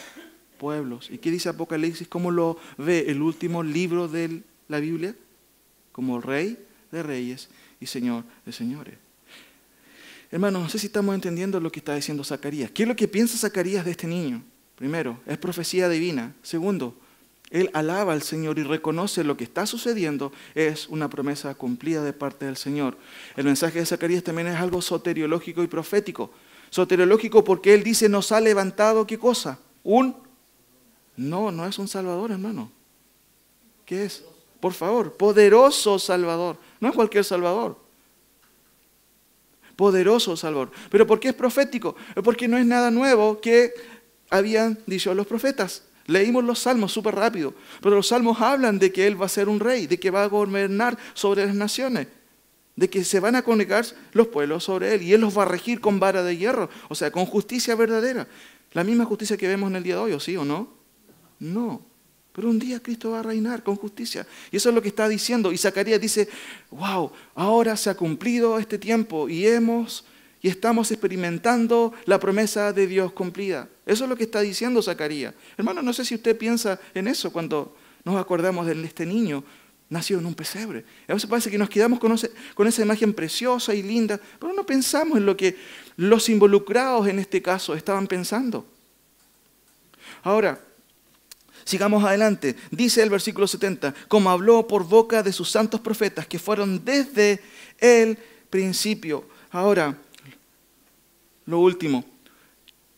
pueblos. ¿Y qué dice Apocalipsis? ¿Cómo lo ve el último libro de la Biblia? Como Rey de Reyes y Señor de Señores. Hermanos, no sé si estamos entendiendo lo que está diciendo Zacarías. ¿Qué es lo que piensa Zacarías de este niño? Primero, es profecía divina. Segundo, él alaba al Señor y reconoce lo que está sucediendo es una promesa cumplida de parte del Señor. El mensaje de Zacarías también es algo soteriológico y profético. Soteriológico porque él dice, nos ha levantado, ¿qué cosa? No es un Salvador, hermano. ¿Qué es? Por favor, poderoso Salvador. No es cualquier Salvador. Poderoso Salvador. ¿Pero por qué es profético? Porque no es nada nuevo que habían dicho los profetas. Leímos los salmos súper rápido, pero los salmos hablan de que él va a ser un rey, de que va a gobernar sobre las naciones, de que se van a congregar los pueblos sobre él y él los va a regir con vara de hierro, o sea, con justicia verdadera. La misma justicia que vemos en el día de hoy, ¿o sí o no? No. Pero un día Cristo va a reinar con justicia. Y eso es lo que está diciendo. Y Zacarías dice, wow, ahora se ha cumplido este tiempo y estamos experimentando la promesa de Dios cumplida. Eso es lo que está diciendo Zacarías. Hermano, no sé si usted piensa en eso cuando nos acordamos de este niño nacido en un pesebre. A veces parece que nos quedamos con esa imagen preciosa y linda, pero no pensamos en lo que los involucrados en este caso estaban pensando. Ahora, sigamos adelante. Dice el versículo 70, como habló por boca de sus santos profetas que fueron desde el principio. Ahora, lo último,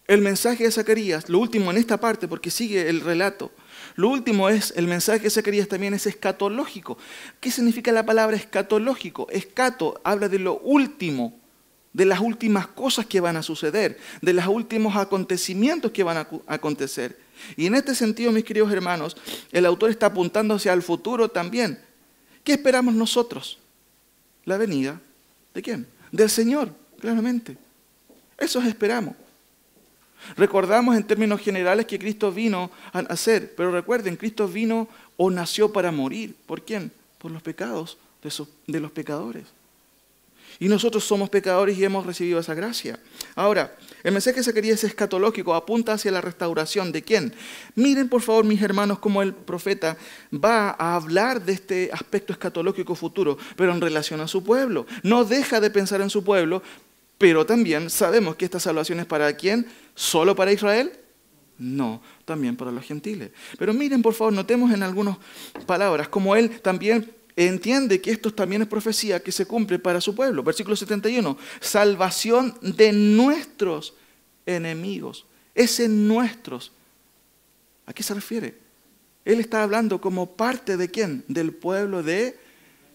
el mensaje de Zacarías, lo último en esta parte, porque sigue el relato, lo último es, el mensaje de Zacarías también es escatológico. ¿Qué significa la palabra escatológico? Escato habla de lo último, de las últimas cosas que van a suceder, de los últimos acontecimientos que van a acontecer. Y en este sentido, mis queridos hermanos, el autor está apuntando hacia el futuro también. ¿Qué esperamos nosotros? La venida, ¿de quién? Del Señor, claramente. Eso esperamos. Recordamos en términos generales que Cristo vino a nacer, pero recuerden, Cristo vino o nació para morir. ¿Por quién? Por los pecados de los pecadores. Y nosotros somos pecadores y hemos recibido esa gracia. Ahora, el mensaje de Zacarías es escatológico, apunta hacia la restauración. ¿De quién? Miren, por favor, mis hermanos, cómo el profeta va a hablar de este aspecto escatológico futuro, pero en relación a su pueblo. No deja de pensar en su pueblo, pero también sabemos que esta salvación es ¿para quién? ¿Solo para Israel? No, también para los gentiles. Pero miren, por favor, notemos en algunas palabras, como él también entiende que esto también es profecía que se cumple para su pueblo. Versículo 71, salvación de nuestros enemigos. Ese nuestros, ¿a qué se refiere? Él está hablando como parte de ¿quién? Del pueblo de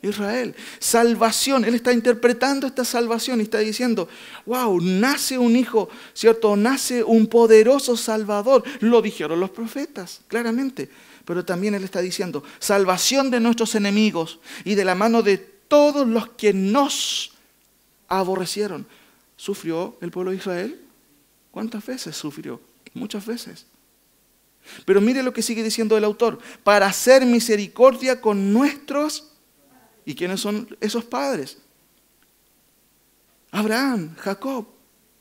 Israel. Salvación, él está interpretando esta salvación y está diciendo, wow, nace un hijo, ¿cierto? Nace un poderoso Salvador. Lo dijeron los profetas, claramente. Pero también él está diciendo, salvación de nuestros enemigos y de la mano de todos los que nos aborrecieron. ¿Sufrió el pueblo de Israel? ¿Cuántas veces sufrió? Muchas veces. Pero mire lo que sigue diciendo el autor, para hacer misericordia con nuestros. ¿Y quiénes son esos padres? Abraham, Jacob,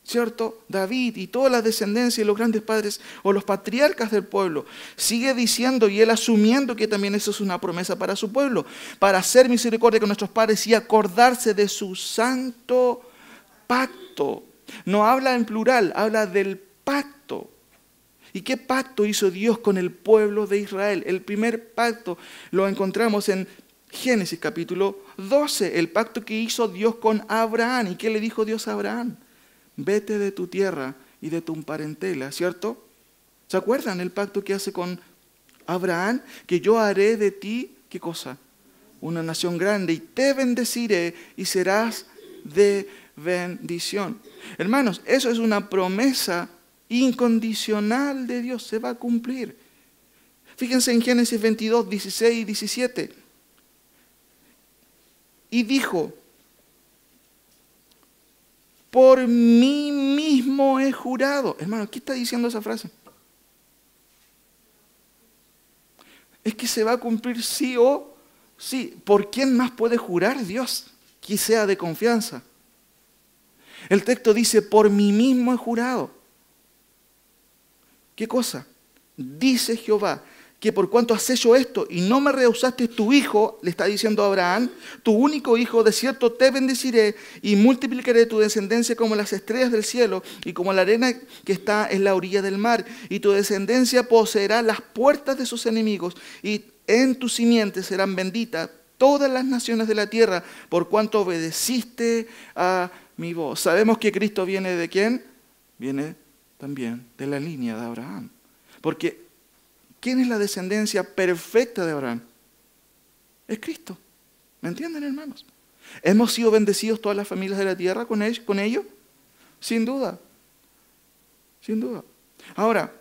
¿cierto? David y toda la descendencia y los grandes padres o los patriarcas del pueblo. Sigue diciendo y él asumiendo que también eso es una promesa para su pueblo, para hacer misericordia con nuestros padres y acordarse de su santo pacto. No habla en plural, habla del pacto. ¿Y qué pacto hizo Dios con el pueblo de Israel? El primer pacto lo encontramos en Génesis capítulo 12, el pacto que hizo Dios con Abraham. ¿Y qué le dijo Dios a Abraham? Vete de tu tierra y de tu parentela, ¿cierto? ¿Se acuerdan el pacto que hace con Abraham? Que yo haré de ti, ¿qué cosa? Una nación grande y te bendeciré y serás de bendición. Hermanos, eso es una promesa incondicional de Dios, se va a cumplir. Fíjense en Génesis 22, 16 y 17. Y dijo, por mí mismo he jurado. Hermano, ¿qué está diciendo esa frase? Es que se va a cumplir sí o sí. ¿Por quién más puede jurar Dios que sea de confianza? El texto dice, por mí mismo he jurado. ¿Qué cosa? Dice Jehová, que por cuanto has hecho esto y no me rehusaste tu hijo, le está diciendo a Abraham, tu único hijo, de cierto te bendeciré y multiplicaré tu descendencia como las estrellas del cielo y como la arena que está en la orilla del mar. Y tu descendencia poseerá las puertas de sus enemigos y en tu simiente serán benditas todas las naciones de la tierra por cuanto obedeciste a mi voz. Sabemos que Cristo viene ¿de quién? Viene también de la línea de Abraham. Porque ¿quién es la descendencia perfecta de Abraham? Es Cristo. ¿Me entienden, hermanos? ¿Hemos sido bendecidos todas las familias de la tierra con ello? Sin duda. Sin duda. Ahora,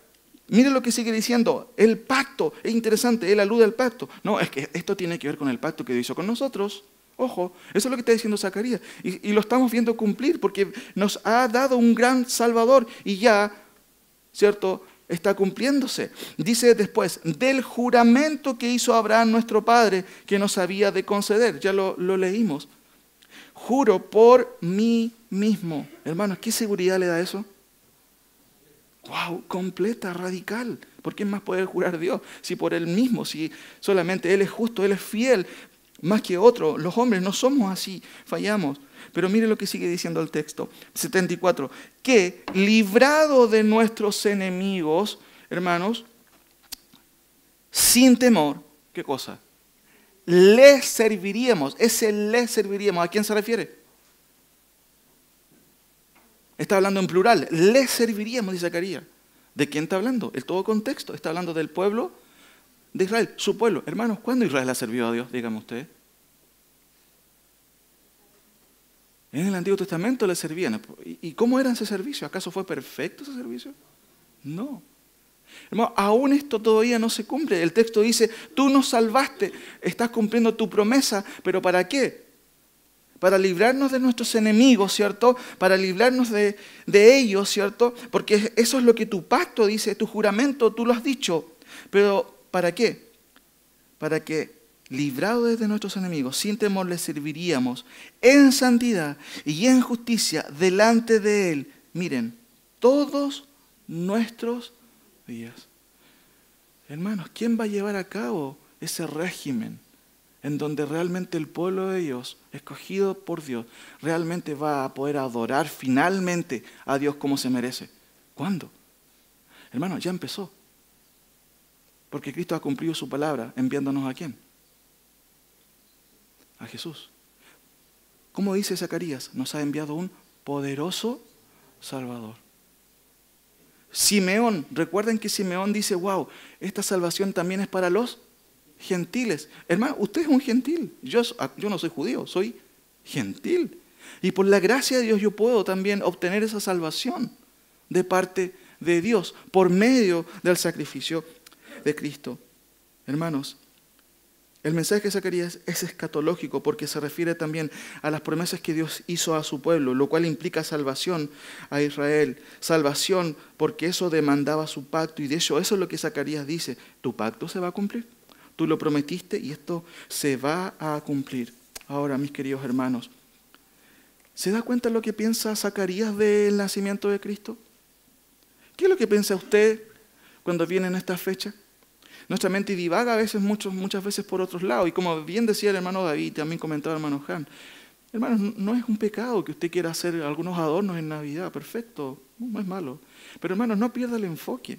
miren lo que sigue diciendo. El pacto. Es interesante, él alude al pacto. No, es que esto tiene que ver con el pacto que hizo con nosotros. Ojo, eso es lo que está diciendo Zacarías. Y lo estamos viendo cumplir porque nos ha dado un gran Salvador y ya, ¿cierto?, está cumpliéndose. Dice después, del juramento que hizo Abraham nuestro padre, que nos había de conceder. Ya lo leímos. Juro por mí mismo. Hermanos, ¿qué seguridad le da eso? ¡Wow! Completa, radical. ¿Por quién más puede jurar Dios? Si por Él mismo, si solamente Él es justo, Él es fiel, más que otro. Los hombres no somos así, fallamos. Pero mire lo que sigue diciendo el texto, 74, que librado de nuestros enemigos, hermanos, sin temor, ¿qué cosa? Les serviríamos, ese les serviríamos, ¿a quién se refiere? Está hablando en plural, les serviríamos, dice Zacarías. ¿De quién está hablando? El todo contexto, está hablando del pueblo de Israel, su pueblo. Hermanos, ¿cuándo Israel ha servido a Dios? Díganme ustedes. En el Antiguo Testamento le servían. ¿Y cómo era ese servicio? ¿Acaso fue perfecto ese servicio? No. Hermano, aún esto todavía no se cumple. El texto dice, tú nos salvaste, estás cumpliendo tu promesa, pero ¿para qué? Para librarnos de nuestros enemigos, ¿cierto? Para librarnos de ellos, ¿cierto? Porque eso es lo que tu pacto dice, tu juramento, tú lo has dicho. Pero ¿para qué? Para que librados de nuestros enemigos, sin temor les serviríamos en santidad y en justicia delante de Él. Miren, todos nuestros días. Hermanos, ¿quién va a llevar a cabo ese régimen en donde realmente el pueblo de Dios, escogido por Dios, realmente va a poder adorar finalmente a Dios como se merece? ¿Cuándo? Hermanos, ya empezó. Porque Cristo ha cumplido su palabra enviándonos ¿a quién? A Jesús. ¿Cómo dice Zacarías? Nos ha enviado un poderoso Salvador. Simeón, recuerden que Simeón dice, wow, esta salvación también es para los gentiles. Hermano, usted es un gentil. Yo no soy judío, soy gentil. Y por la gracia de Dios yo puedo también obtener esa salvación de parte de Dios por medio del sacrificio de Cristo. Hermanos, el mensaje de Zacarías es escatológico porque se refiere también a las promesas que Dios hizo a su pueblo, lo cual implica salvación a Israel. Salvación porque eso demandaba su pacto y de hecho eso es lo que Zacarías dice. Tu pacto se va a cumplir. Tú lo prometiste y esto se va a cumplir. Ahora, mis queridos hermanos, ¿Se da cuenta de lo que piensa Zacarías del nacimiento de Cristo? ¿Qué es lo que piensa usted cuando viene en esta fecha? Nuestra mente divaga a veces, muchas veces por otros lados. Y como bien decía el hermano David, también comentaba el hermano Han, hermanos, no es un pecado que usted quiera hacer algunos adornos en Navidad, perfecto, no es malo. Pero hermanos, no pierda el enfoque.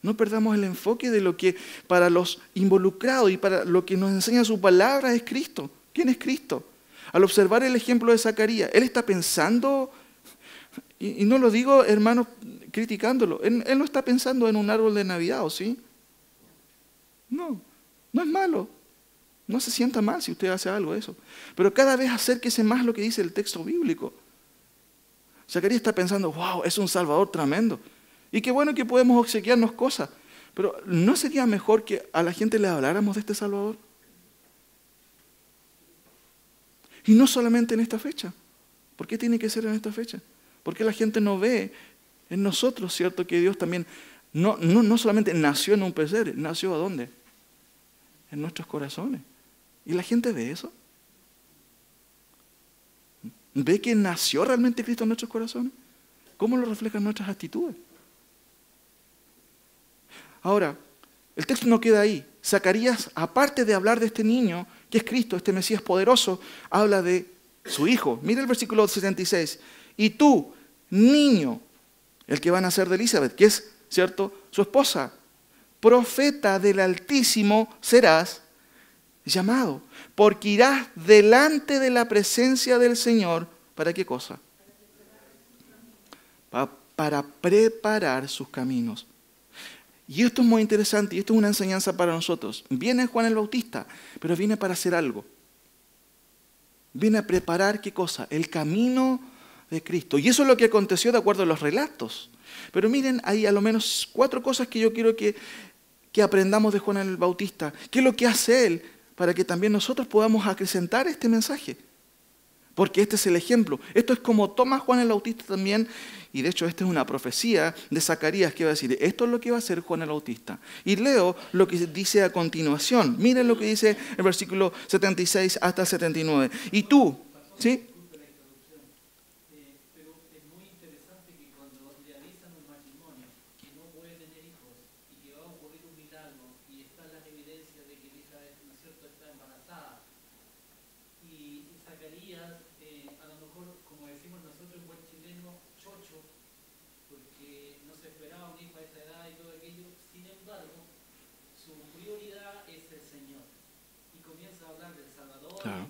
No perdamos el enfoque de lo que para los involucrados y para lo que nos enseña su palabra es Cristo. ¿Quién es Cristo? Al observar el ejemplo de Zacarías, él está pensando, y no lo digo, hermanos, criticándolo, él no está pensando en un árbol de Navidad, ¿o sí? No, no es malo. No se sienta mal si usted hace algo de eso. Pero cada vez acérquese más a lo que dice el texto bíblico. Zacarías está pensando, wow, es un Salvador tremendo. Y qué bueno que podemos obsequiarnos cosas. Pero ¿no sería mejor que a la gente le habláramos de este Salvador? Y no solamente en esta fecha. ¿Por qué tiene que ser en esta fecha? Porque la gente no ve en nosotros, ¿cierto? Que Dios también no solamente nació en un pesebre, nació ¿a dónde? En nuestros corazones. ¿Y la gente ve eso? ¿Ve que nació realmente Cristo en nuestros corazones? ¿Cómo lo reflejan nuestras actitudes? Ahora, el texto no queda ahí. Zacarías, aparte de hablar de este niño, que es Cristo, este Mesías poderoso, habla de su hijo. Mira el versículo 76. Y tú, niño, el que va a nacer de Elizabeth, que es, ¿cierto?, su esposa, profeta del Altísimo serás llamado, porque irás delante de la presencia del Señor. ¿Para qué cosa? Para preparar sus caminos. Y esto es muy interesante y esto es una enseñanza para nosotros. Viene Juan el Bautista, pero viene para hacer algo. Viene a preparar ¿qué cosa? El camino de Cristo. Y eso es lo que aconteció de acuerdo a los relatos. Pero miren, hay a lo menos 4 cosas que yo quiero que aprendamos de Juan el Bautista. ¿Qué es lo que hace él para que también nosotros podamos acrecentar este mensaje? Porque este es el ejemplo. Esto es como toma Juan el Bautista también, y de hecho esta es una profecía de Zacarías que va a decir, esto es lo que va a hacer Juan el Bautista. Y leo lo que dice a continuación. Miren lo que dice el versículo 76 hasta 79. Y tú, ¿sí? Claro.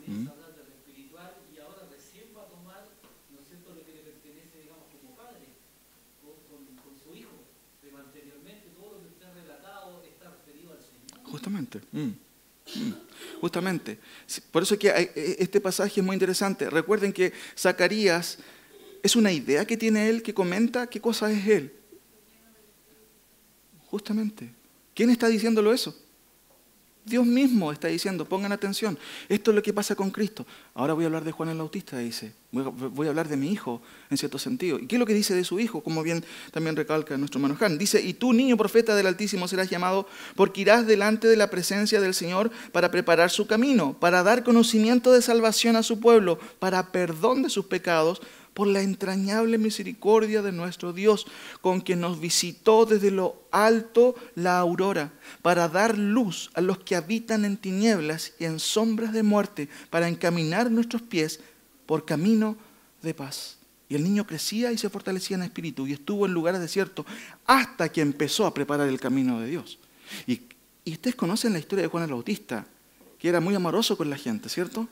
Justamente. Justamente. Por eso es que este pasaje es muy interesante. Recuerden que Zacarías es una idea que tiene él que comenta qué cosa es él. Justamente. ¿Quién está diciéndolo eso? Dios mismo está diciendo, pongan atención, esto es lo que pasa con Cristo. Ahora voy a hablar de Juan el Bautista, dice. Voy a hablar de mi hijo, en cierto sentido. ¿Y qué es lo que dice de su hijo? Como bien también recalca nuestro hermano Jan. Dice, y tú, niño profeta del Altísimo, serás llamado, porque irás delante de la presencia del Señor para preparar su camino, para dar conocimiento de salvación a su pueblo, para perdón de sus pecados, por la entrañable misericordia de nuestro Dios, con quien nos visitó desde lo alto la aurora, para dar luz a los que habitan en tinieblas y en sombras de muerte, para encaminar nuestros pies por camino de paz. Y el niño crecía y se fortalecía en espíritu, y estuvo en lugares desiertos, hasta que empezó a preparar el camino de Dios. Y ustedes conocen la historia de Juan el Bautista, que era muy amoroso con la gente, ¿cierto?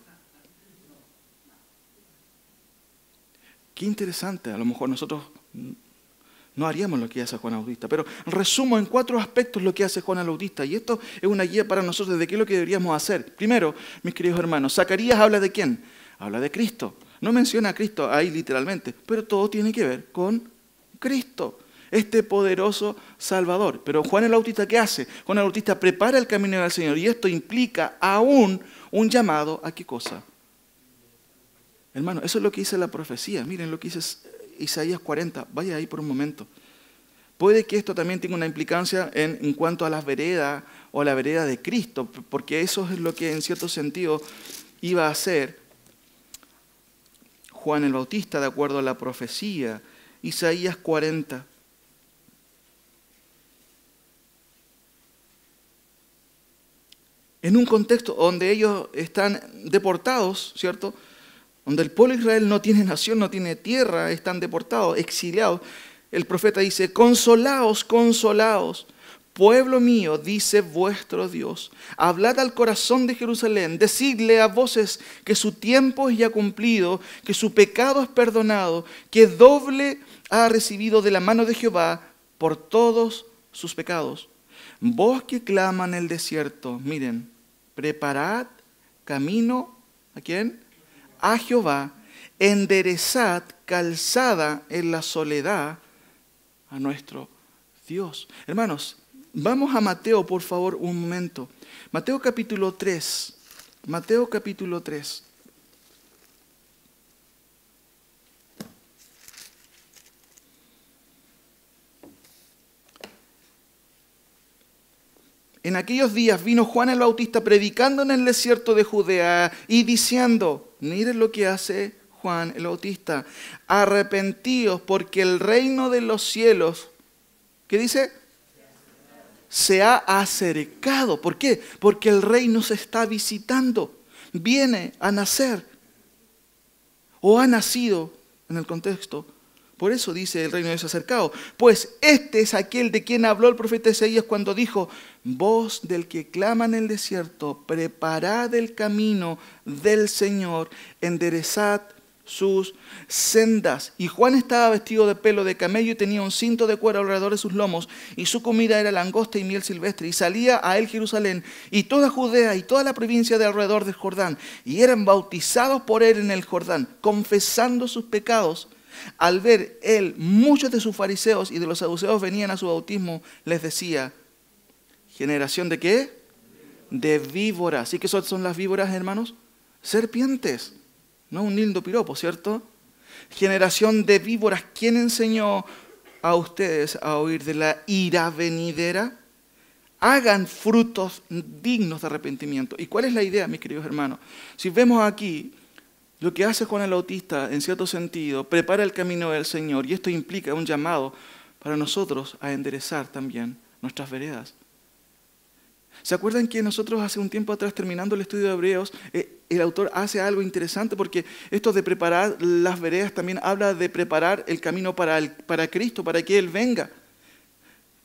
Qué interesante, a lo mejor nosotros no haríamos lo que hace Juan el Bautista, pero resumo en 4 aspectos lo que hace Juan el Bautista, y esto es una guía para nosotros de qué es lo que deberíamos hacer. Primero, mis queridos hermanos, Zacarías habla de ¿quién? Habla de Cristo. No menciona a Cristo ahí literalmente, pero todo tiene que ver con Cristo, este poderoso Salvador. Pero Juan el Bautista, ¿qué hace? Juan el Bautista prepara el camino del Señor, y esto implica aún un llamado ¿a qué cosa? Hermano, eso es lo que dice la profecía. Miren lo que dice Isaías 40. Vaya ahí por un momento. Puede que esto también tenga una implicancia en cuanto a las veredas o a la vereda de Cristo, porque eso es lo que en cierto sentido iba a hacer Juan el Bautista de acuerdo a la profecía. Isaías 40. En un contexto donde ellos están deportados, ¿cierto? Donde el pueblo de Israel no tiene nación, no tiene tierra, están deportados, exiliados. El profeta dice, consolaos, consolaos, pueblo mío, dice vuestro Dios. Hablad al corazón de Jerusalén, decidle a voces que su tiempo es ya cumplido, que su pecado es perdonado, que doble ha recibido de la mano de Jehová por todos sus pecados. Vos que clama en el desierto, miren, preparad camino, ¿a quién? A Jehová, enderezad calzada en la soledad a nuestro Dios. Hermanos, vamos a Mateo, por favor, un momento. Mateo capítulo 3. Mateo capítulo 3. En aquellos días vino Juan el Bautista predicando en el desierto de Judea y diciendo, miren lo que hace Juan el Bautista, arrepentíos porque el reino de los cielos, ¿qué dice? Se ha acercado. ¿Por qué? Porque el reino se está visitando, viene a nacer o ha nacido en el contexto. Por eso dice el reino de Dios acercado. Pues este es aquel de quien habló el profeta Isaías cuando dijo, voz del que clama en el desierto, preparad el camino del Señor, enderezad sus sendas. Y Juan estaba vestido de pelo de camello y tenía un cinto de cuero alrededor de sus lomos, y su comida era langosta y miel silvestre, y salía a él Jerusalén y toda Judea y toda la provincia de alrededor del Jordán, y eran bautizados por él en el Jordán, confesando sus pecados. Al ver él, muchos de sus fariseos y de los saduceos venían a su bautismo, les decía, ¿generación de qué? De víboras. ¿Y qué son las víboras, hermanos? Serpientes. No un lindo piropo, ¿cierto? Generación de víboras. ¿Quién enseñó a ustedes a oír de la ira venidera? Hagan frutos dignos de arrepentimiento. ¿Y cuál es la idea, mis queridos hermanos? Si vemos aquí, lo que hace Juan el Bautista, en cierto sentido, prepara el camino del Señor. Y esto implica un llamado para nosotros a enderezar también nuestras veredas. ¿Se acuerdan que nosotros hace un tiempo atrás, terminando el estudio de Hebreos, el autor hace algo interesante? Porque esto de preparar las veredas también habla de preparar el camino para Cristo, para que Él venga.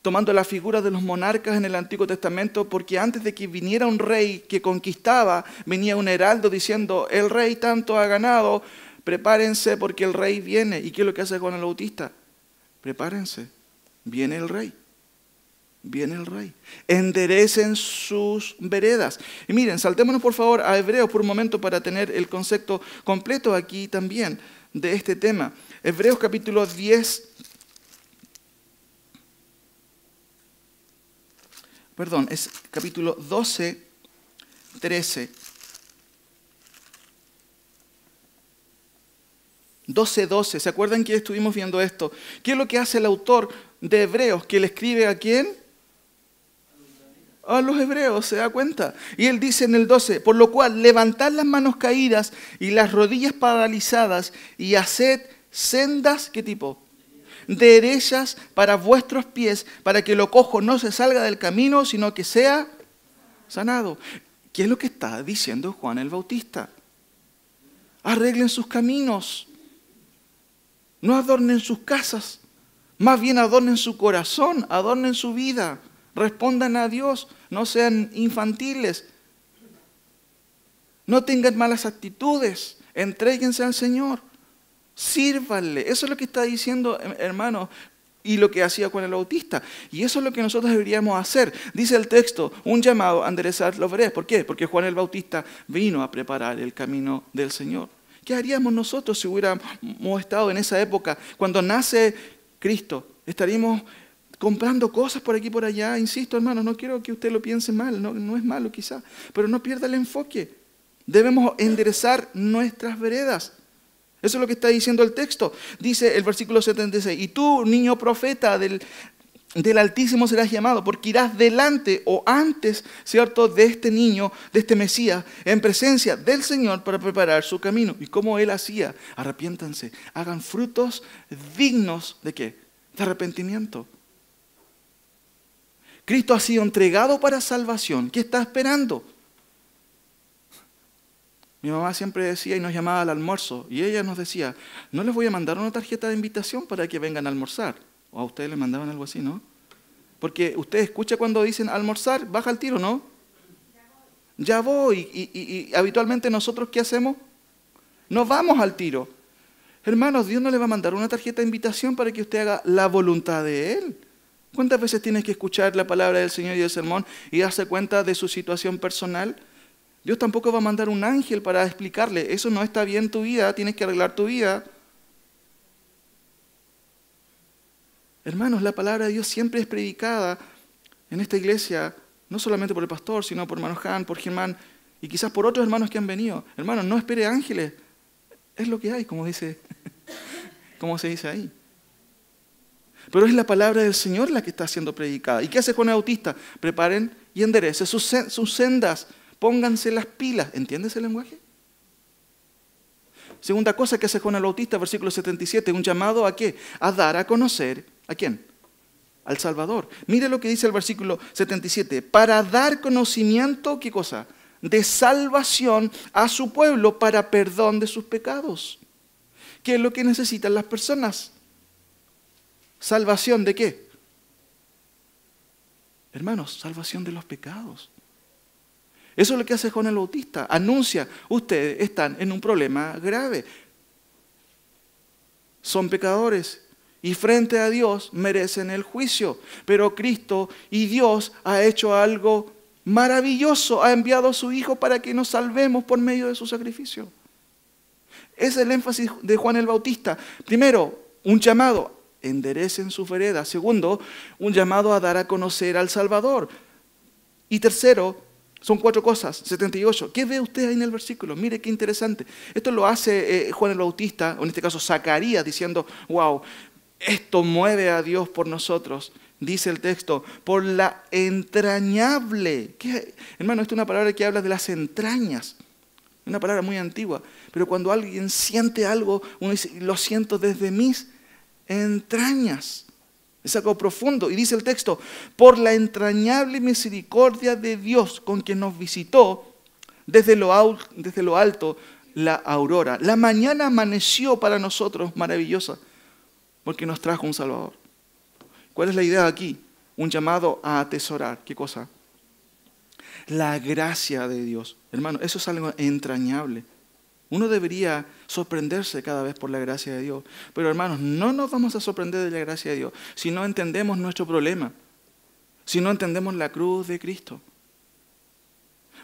Tomando la figura de los monarcas en el Antiguo Testamento, porque antes de que viniera un rey que conquistaba, venía un heraldo diciendo, el rey tanto ha ganado, prepárense porque el rey viene. ¿Y qué es lo que hace Juan el Bautista? Prepárense, viene el rey. Viene el rey. Enderecen sus veredas. Y miren, saltémonos por favor a Hebreos por un momento para tener el concepto completo aquí también de este tema. Hebreos capítulo 10. Perdón, es capítulo 12, 13. 12, ¿se acuerdan que estuvimos viendo esto? ¿Qué es lo que hace el autor de Hebreos? ¿Que le escribe a quién? A los hebreos, ¿se da cuenta? Y él dice en el 12, por lo cual levantad las manos caídas y las rodillas paralizadas y haced sendas, ¿qué tipo? Derechas para vuestros pies, para que lo cojo no se salga del camino, sino que sea sanado. ¿Qué es lo que está diciendo Juan el Bautista? Arreglen sus caminos, no adornen sus casas, más bien adornen su corazón, adornen su vida, respondan a Dios, no sean infantiles, no tengan malas actitudes, entréguense al Señor. Sírvanle. Eso es lo que está diciendo, hermano, y lo que hacía Juan el Bautista. Y eso es lo que nosotros deberíamos hacer. Dice el texto, un llamado a enderezar los veredas. ¿Por qué? Porque Juan el Bautista vino a preparar el camino del Señor. ¿Qué haríamos nosotros si hubiéramos estado en esa época? Cuando nace Cristo, estaríamos comprando cosas por aquí y por allá. Insisto, hermano, no quiero que usted lo piense mal, no es malo quizá, pero no pierda el enfoque. Debemos enderezar nuestras veredas. Eso es lo que está diciendo el texto. Dice el versículo 76, y tú, niño profeta, del Altísimo serás llamado, porque irás delante o antes, ¿cierto?, de este niño, de este Mesías, en presencia del Señor para preparar su camino. ¿Y cómo Él hacía? Arrepiéntanse, hagan frutos dignos ¿de qué? De arrepentimiento. Cristo ha sido entregado para salvación. ¿Qué está esperando? Mi mamá siempre decía y nos llamaba al almuerzo, y ella nos decía, no les voy a mandar una tarjeta de invitación para que vengan a almorzar. O a ustedes les mandaban algo así, ¿no? Porque usted escucha cuando dicen almorzar, baja al tiro, ¿no? Ya voy. Y habitualmente nosotros, ¿qué hacemos? Nos vamos al tiro. Hermanos, Dios no le va a mandar una tarjeta de invitación para que usted haga la voluntad de Él. ¿Cuántas veces tienes que escuchar la palabra del Señor y el sermón y darse cuenta de su situación personal? Dios tampoco va a mandar un ángel para explicarle, eso no está bien en tu vida, tienes que arreglar tu vida. Hermanos, la palabra de Dios siempre es predicada en esta iglesia, no solamente por el pastor, sino por hermano Han, por Germán, y quizás por otros hermanos que han venido. Hermanos, no espere ángeles, es lo que hay, como se dice ahí. Pero es la palabra del Señor la que está siendo predicada. ¿Y qué hace Juan el Bautista? Preparen y enderecen sus sendas, pónganse las pilas. ¿Entiendes el lenguaje? Segunda cosa que hace Juan el Bautista, versículo 77, un llamado ¿a qué? A dar a conocer, ¿a quién? Al Salvador. Mire lo que dice el versículo 77, para dar conocimiento, ¿qué cosa? De salvación a su pueblo para perdón de sus pecados. ¿Qué es lo que necesitan las personas? ¿Salvación de qué? Hermanos, salvación de los pecados. Eso es lo que hace Juan el Bautista. Anuncia, ustedes están en un problema grave. Son pecadores y frente a Dios merecen el juicio. Pero Cristo y Dios ha hecho algo maravilloso. Ha enviado a su Hijo para que nos salvemos por medio de su sacrificio. Ese es el énfasis de Juan el Bautista. Primero, un llamado, enderecen su vereda. Segundo, un llamado a dar a conocer al Salvador. Y tercero, son 4 cosas, 78. ¿Qué ve usted ahí en el versículo? Mire qué interesante. Esto lo hace Juan el Bautista, o en este caso Zacarías, diciendo, wow, esto mueve a Dios por nosotros. Dice el texto, por la entrañable. ¿Qué? Hermano, esto es una palabra que habla de las entrañas. Una palabra muy antigua. Pero cuando alguien siente algo, uno dice, lo siento desde mis entrañas. Es algo profundo. Y dice el texto, por la entrañable misericordia de Dios con quien nos visitó desde lo alto la aurora. La mañana amaneció para nosotros maravillosa porque nos trajo un Salvador. ¿Cuál es la idea aquí? Un llamado a atesorar. ¿Qué cosa? La gracia de Dios. Hermano, eso es algo entrañable. Uno debería sorprenderse cada vez por la gracia de Dios. Pero hermanos, no nos vamos a sorprender de la gracia de Dios si no entendemos nuestro problema, si no entendemos la cruz de Cristo.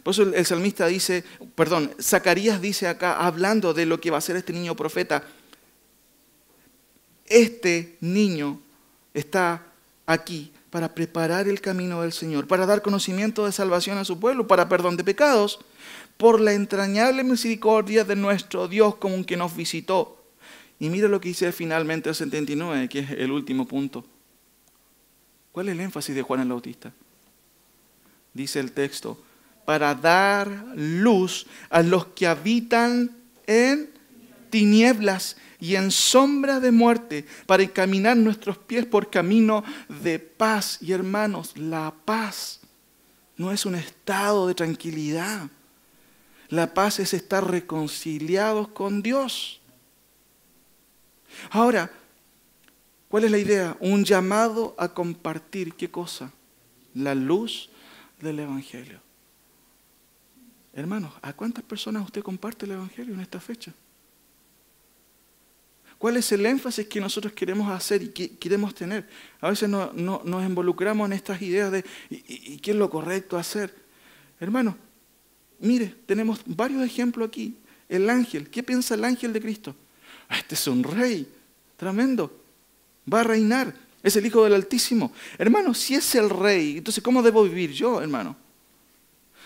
Por eso el salmista dice, Zacarías dice acá, hablando de lo que va a ser este niño profeta, este niño está aquí para preparar el camino del Señor, para dar conocimiento de salvación a su pueblo, para perdón de pecados, por la entrañable misericordia de nuestro Dios como que nos visitó. Y mira lo que dice finalmente el 79, que es el último punto. ¿Cuál es el énfasis de Juan el Bautista? Dice el texto, para dar luz a los que habitan en tinieblas y en sombra de muerte, para encaminar nuestros pies por camino de paz. Y hermanos, la paz no es un estado de tranquilidad. La paz es estar reconciliados con Dios. Ahora, ¿cuál es la idea? Un llamado a compartir, ¿qué cosa? La luz del Evangelio. Hermanos, ¿a cuántas personas usted comparte el Evangelio en esta fecha? ¿Cuál es el énfasis que nosotros queremos hacer y que queremos tener? A veces nos involucramos en estas ideas de ¿y qué es lo correcto hacer? Hermanos, mire, tenemos varios ejemplos aquí. El ángel, ¿qué piensa el ángel de Cristo? Este es un rey, tremendo, va a reinar, es el Hijo del Altísimo. Hermano, si es el rey, entonces ¿cómo debo vivir yo, hermano?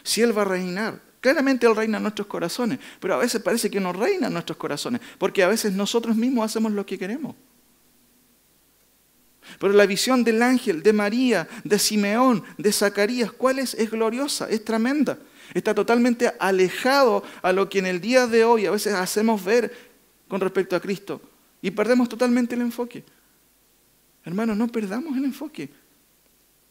Si Él va a reinar, claramente Él reina en nuestros corazones, pero a veces parece que no reina en nuestros corazones, porque a veces nosotros mismos hacemos lo que queremos. Pero la visión del ángel, de María, de Simeón, de Zacarías, ¿cuál es? Es gloriosa, es tremenda. Está totalmente alejado a lo que en el día de hoy a veces hacemos ver con respecto a Cristo. Y perdemos totalmente el enfoque. Hermanos, no perdamos el enfoque.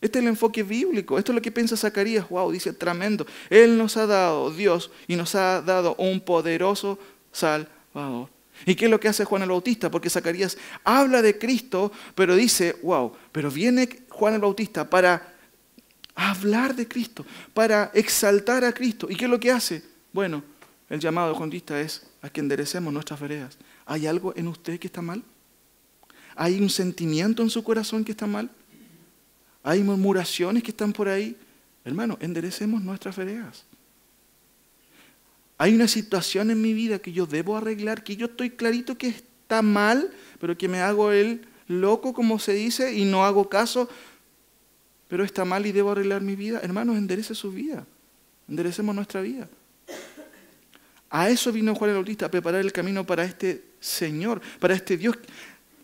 Este es el enfoque bíblico. Esto es lo que piensa Zacarías. Wow, dice, tremendo. Él nos ha dado, Dios, y nos ha dado un poderoso Salvador. ¿Y qué es lo que hace Juan el Bautista? Porque Zacarías habla de Cristo, pero dice, wow, pero viene Juan el Bautista para hablar de Cristo, para exaltar a Cristo. ¿Y qué es lo que hace? Bueno, el llamado de Juan el Bautista es a que enderecemos nuestras veredas. ¿Hay algo en usted que está mal? ¿Hay un sentimiento en su corazón que está mal? ¿Hay murmuraciones que están por ahí? Hermano, enderecemos nuestras veredas. Hay una situación en mi vida que yo debo arreglar, que yo estoy clarito que está mal, pero que me hago el loco, como se dice, y no hago caso, pero está mal y debo arreglar mi vida. Hermanos, enderece su vida. Enderecemos nuestra vida. A eso vino Juan el Bautista, a preparar el camino para este Señor, para este Dios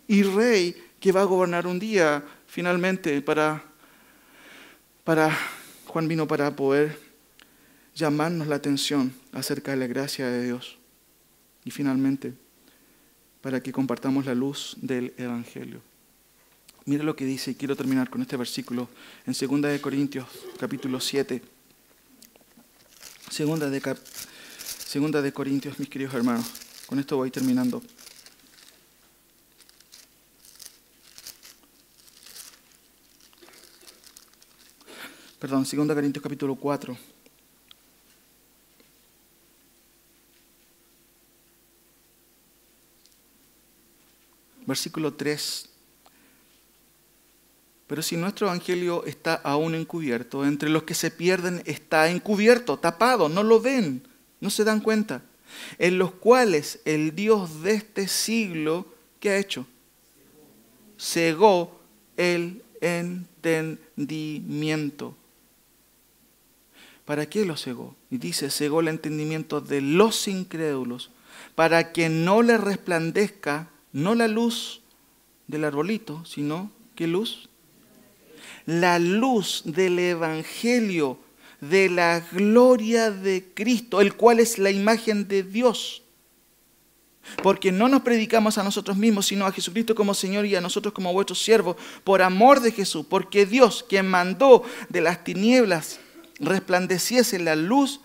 y Rey que va a gobernar un día, finalmente, Juan vino para poder llamarnos la atención acerca de la gracia de Dios. Y finalmente, para que compartamos la luz del Evangelio. Mire lo que dice, y quiero terminar con este versículo en 2 de Corintios, capítulo 7. 2 de Corintios, mis queridos hermanos. Con esto voy terminando. Perdón, 2 Corintios capítulo 4. Versículo 3. Pero si nuestro evangelio está aún encubierto, entre los que se pierden está encubierto, tapado, no lo ven, no se dan cuenta. En los cuales el Dios de este siglo, ¿qué ha hecho? Cegó el entendimiento. ¿Para qué lo cegó? Y dice, cegó el entendimiento de los incrédulos, para que no les resplandezca, no la luz del arbolito, sino, ¿qué luz? La luz del Evangelio, de la gloria de Cristo, el cual es la imagen de Dios. Porque no nos predicamos a nosotros mismos, sino a Jesucristo como Señor y a nosotros como vuestros siervos, por amor de Jesús. Porque Dios, quien mandó de las tinieblas resplandeciese la luz,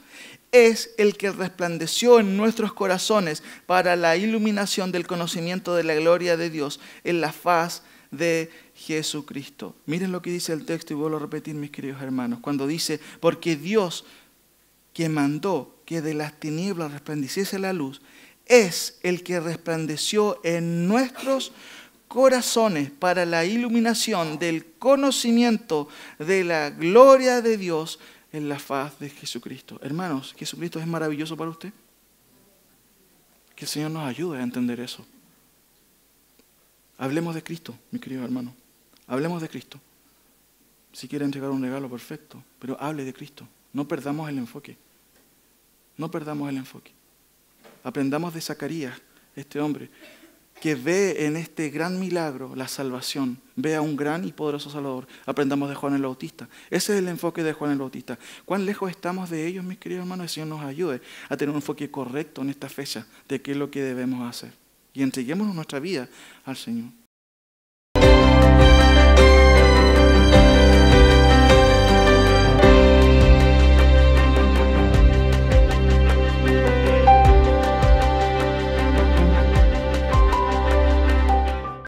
es el que resplandeció en nuestros corazones para la iluminación del conocimiento de la gloria de Dios en la faz de Jesucristo. Miren lo que dice el texto y vuelvo a repetir, mis queridos hermanos, cuando dice, porque Dios, que mandó que de las tinieblas resplandeciese la luz, es el que resplandeció en nuestros corazones para la iluminación del conocimiento de la gloria de Dios en la faz de Jesucristo. Hermanos, ¿Jesucristo es maravilloso para usted? Que el Señor nos ayude a entender eso. Hablemos de Cristo, mis queridos hermanos. Hablemos de Cristo. Si quiere entregar un regalo, perfecto. Pero hable de Cristo. No perdamos el enfoque. No perdamos el enfoque. Aprendamos de Zacarías, este hombre, que ve en este gran milagro la salvación. Ve a un gran y poderoso Salvador. Aprendamos de Juan el Bautista. Ese es el enfoque de Juan el Bautista. ¿Cuán lejos estamos de ellos, mis queridos hermanos? El Señor nos ayude a tener un enfoque correcto en esta fecha de qué es lo que debemos hacer. Y entreguémonos nuestra vida al Señor.